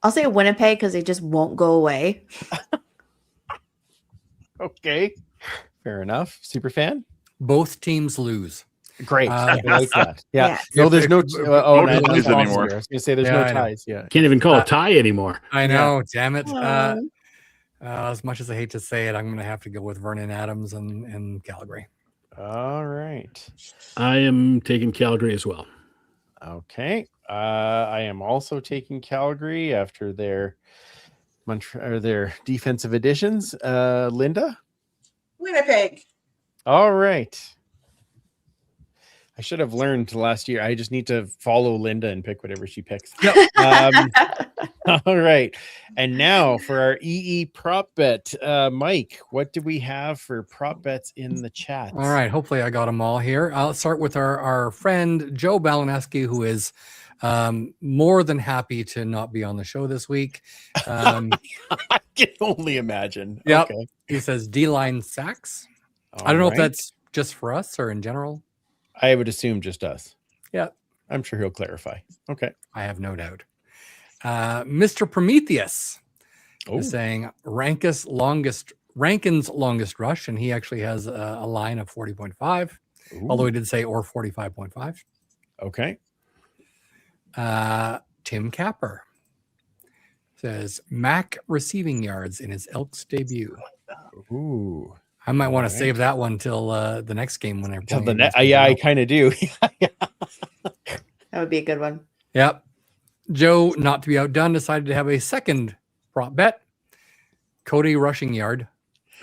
I'll say Winnipeg because they just won't go away. Okay. Fair enough. Super fan? Both teams lose. Great. I like that. Yeah. Yeah. No, there's no ties anymore. anymore. I was going to say there's no ties. Yeah. Can't even call a tie anymore. I know. Damn it. As much as I hate to say it, I'm going to have to go with Vernon Adams and Calgary. All right. I am taking Calgary as well. Okay. I am also taking Calgary after their defensive additions. Linda? Winnipeg. All right. I should have learned last year. I just need to follow Linda and pick whatever she picks. All right. And now for our EE prop bet. Mike, what do we have for prop bets in the chat? All right. Hopefully I got them all here. I'll start with our friend Joe Balaneski, who is more than happy to not be on the show this week. I can only imagine. Yep. Okay. He says D-line sacks. All I don't know if right. that's just for us or in general. I would assume just us. Yeah. I'm sure he'll clarify. Okay. I have no doubt. Mr. Prometheus is saying Rankin's longest rush, and he actually has a line of 40.5, although he did say or 45.5. Okay. Tim Capper says Mac receiving yards in his Elks debut. Ooh. I might want to All right. save that one till the next game when they're Till playing. the yeah, I kind of do. That would be a good one. Yep. Joe, not to be outdone, decided to have a second prop bet. Cody rushing yard.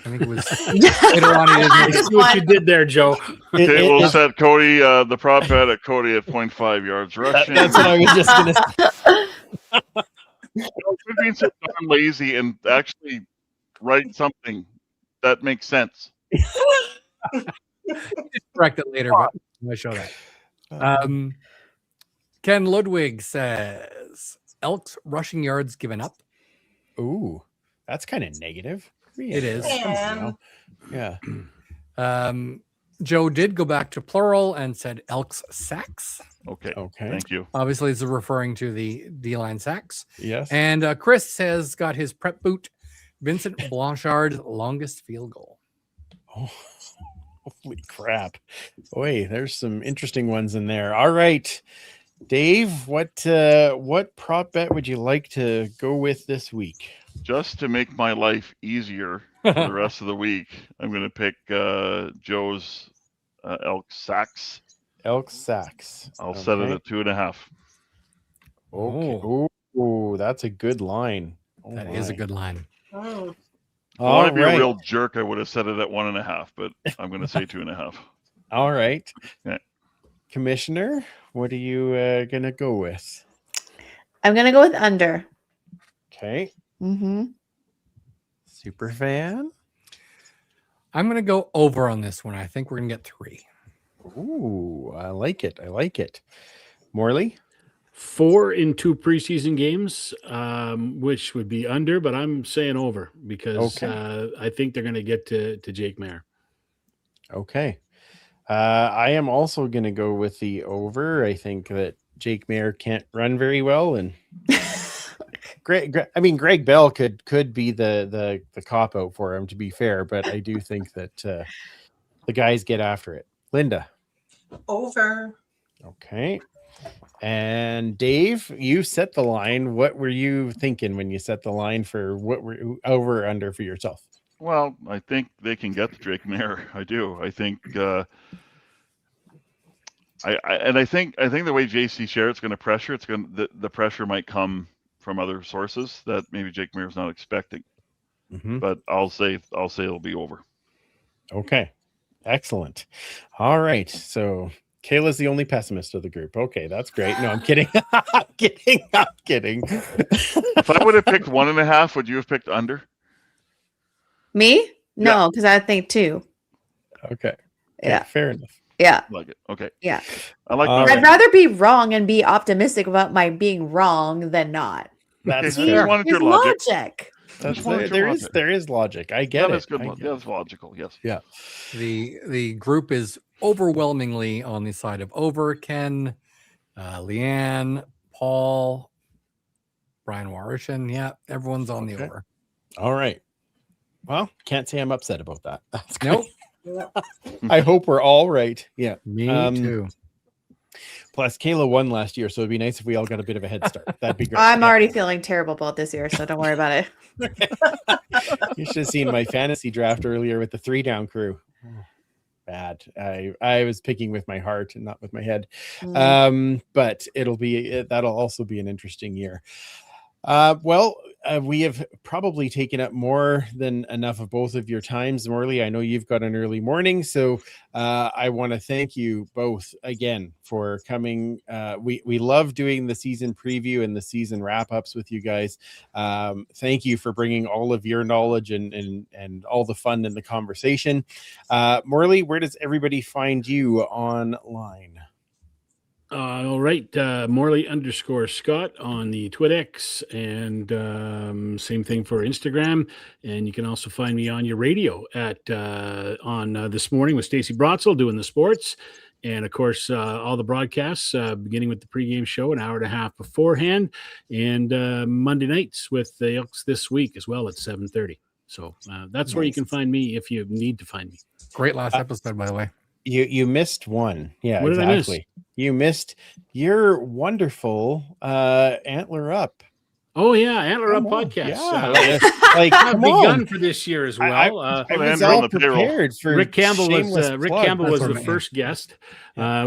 I think it was later on in his I see what you did there, Joe. Okay, we'll set Cody the prop bet at Cody at 0.5 yards rushing. That's what I was just gonna say. We've been so darn lazy and actually write something that makes sense. correct it later, but I'll show that. Ken Ludwig says Elks rushing yards given up. Ooh, that's kind of negative. It is. Yeah. Joe did go back to plural and said Elks sacks. Okay. Okay. Thank you. Obviously, it's referring to the D-line sacks. Yes. And Chris has got his prep boot. Vincent Blanchard's longest field goal. Oh, holy crap. Boy, there's some interesting ones in there. All right. Dave, what prop bet would you like to go with this week? Just to make my life easier for the rest of the week, I'm going to pick Joe's Elk Sacks. Elk sacks. I'll set it at 2.5. Okay. Oh, that's a good line. Oh, That is a good line. Oh. If I want to be right. a real jerk, I would have set it at 1.5, but I'm going to say 2.5. All right. Yeah. Commissioner, what are you going to go with? I'm going to go with under. Okay. Mm-hmm. Super fan. I'm going to go over on this one. I think we're going to get 3. Ooh, I like it. I like it. Morley? 4 in 2 preseason games, which would be under, but I'm saying over because I think they're going to get to Jake Mayer. Okay. I am also going to go with the over. I think that Jake Mayer can't run very well, and Greg Bell could be the cop out for him, to be fair, but I do think that the guys get after it. Linda? Over. Okay. And Dave, you set the line. What were you thinking when you set the line for what were over or under for yourself? Well, I think they can get to Drake Mayer. I do. I think I think the way JC Sherritt's going to pressure, the pressure might come from other sources that maybe Jake Mayer's not expecting. Mm-hmm. But I'll say it'll be over. Okay. Excellent. All right. So Kayla's the only pessimist of the group. Okay, that's great. No, I'm kidding. I'm kidding. If I would have picked 1.5, would you have picked under? Me? No, because I think 2. Okay. Yeah. Fair enough. Yeah. I like it. Okay. Yeah. I like All that. I'd rather be wrong and be optimistic about my being wrong than not. That's Okay, fair. I wanted There's your logic. logic. That's wanted there your is logic. there is logic. I get That it. is good. I get That's logical. Yes. Yeah. The group is overwhelmingly on the side of over. Ken, Leanne, Paul, Brian Warishan. Yeah, everyone's on the Okay. over. All right. Well, can't say I'm upset about that. That's good. Nope. I hope we're all right. Yeah. Me Um, too. Plus, Kayla won last year, so it'd be nice if we all got a bit of a head start. That'd be great. I'm already feeling terrible about this year, so don't worry about it. You should have seen my fantasy draft earlier with the 3-down crew. Bad. I was picking with my heart and not with my head. But that'll also be an interesting year. We have probably taken up more than enough of both of your times. Morley, I know you've got an early morning, so I want to thank you both again for coming. We love doing the season preview and the season wrap-ups with you guys. Thank you for bringing all of your knowledge and all the fun in the conversation. Morley, where does everybody find you online? All right. Morley_Scott on the TwitX, and same thing for Instagram. And you can also find me on your radio on This Morning with Stacey Brotzel doing the sports. And of course, all the broadcasts, beginning with the pregame show an hour and a half beforehand, and Monday nights with the Elks This Week as well at 7:30. So that's where you can find me if you need to find me. Great last episode, by the way. You missed one. Yeah, What did I exactly. miss? You missed your wonderful Antler Up. Oh yeah, Antler Up Come on. podcast. Yeah. Like, I've come begun on. for this year as well. I Put was Andrew on all the payroll. prepared for Rick Campbell shameless was plug. the first guest,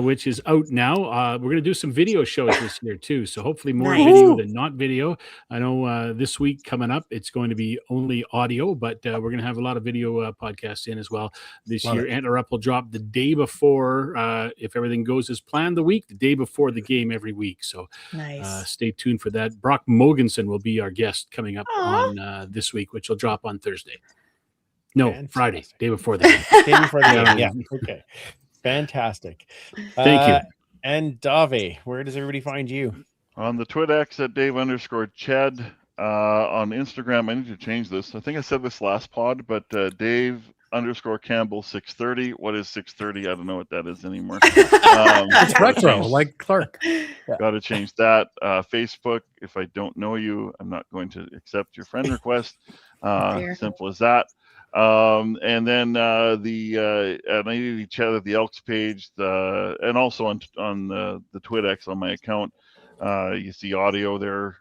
which is out now. We're going to do some video shows this year too, so hopefully more Nice. video than not video. I know this week coming up, it's going to be only audio, but we're going to have a lot of video podcasts in as well this year. Antler Up will drop the day before, if everything goes as planned, the day before the game every week. So Nice. stay tuned for that. Brock Mogensen will be our guest coming up on this week, which will drop on Thursday. No, Fantastic. Friday, day before the game. Day before the game. Yeah. Okay. Fantastic. Thank you. And Dave, where does everybody find you? On the TwitX at Dave_Ched. On Instagram, I need to change this. I think I said this last pod, but Dave_Campbell 630. What is 630? I don't know what that is anymore. It's retro, like Clark. Got to change that. Facebook, if I don't know you, I'm not going to accept your friend request. Fair. Simple as that. And then the chat at the Elks page, and also on the TwitX on my account, you see audio there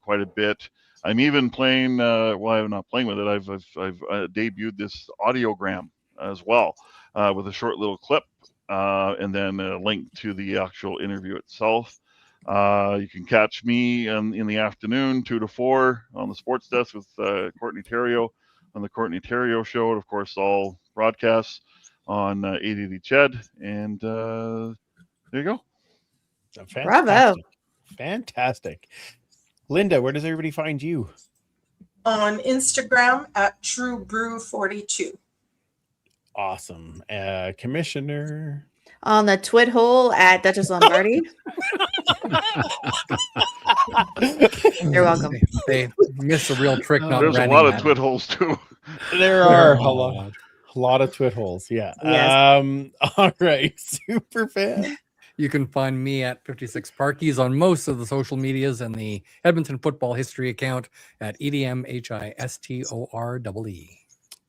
quite a bit. I'm even playing. I'm not playing with it. I've debuted this audiogram as well, with a short little clip, and then a link to the actual interview itself. You can catch me in the afternoon, 2 to 4, on the sports desk with Courtney Terrio on the Courtney Terrio Show, and of course all broadcasts on 80 Ched. And there you go. Bravo. Fantastic. Linda, where does everybody find you? On Instagram at TrueBrew42. Awesome. Commissioner. On the twit hole at Duchess Lombardi. You're welcome. They missed a real trick. Not There's a branding lot of that. twit holes too. There are a lot of twit holes. Yeah. Yes. All right. Super fan. You can find me at 56 Parkies on most of the social medias and the Edmonton Football History account at EDMHISTOREE.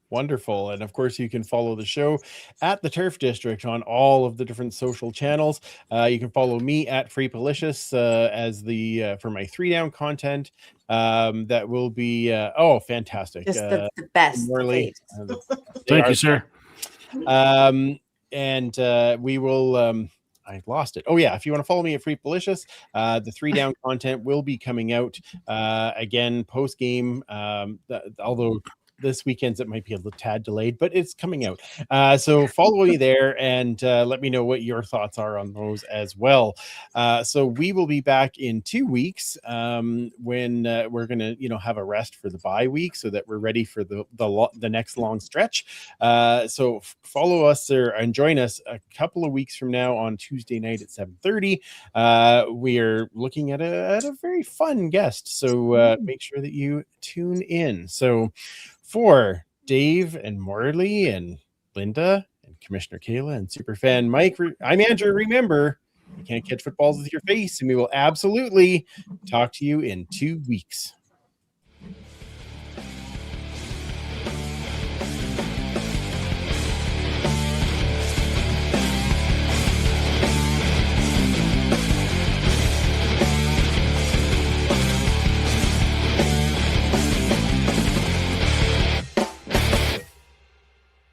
Wonderful. And of course, you can follow the show at the Turf District on all of the different social channels. You can follow me at Freepalicious as for my 3-down content. That will be fantastic. Just the best. Morley. Thank you, sir. And we will. I lost it. Oh yeah, if you want to follow me at Freepalicious, the 3-down content will be coming out again post game. Although this weekend's it might be a little tad delayed, but it's coming out. So follow me there and let me know what your thoughts are on those as well. So we will be back in 2 weeks when we're gonna have a rest for the bye week so that we're ready for the next long stretch. So follow us and join us a couple of weeks from now on Tuesday night at 7:30. We are looking at a very fun guest, so make sure that you tune in. So for Dave and Morley and Linda and Commissioner Kayla and Superfan Mike, I'm Andrew. Remember, you can't catch footballs with your face, and we will absolutely talk to you in 2 weeks.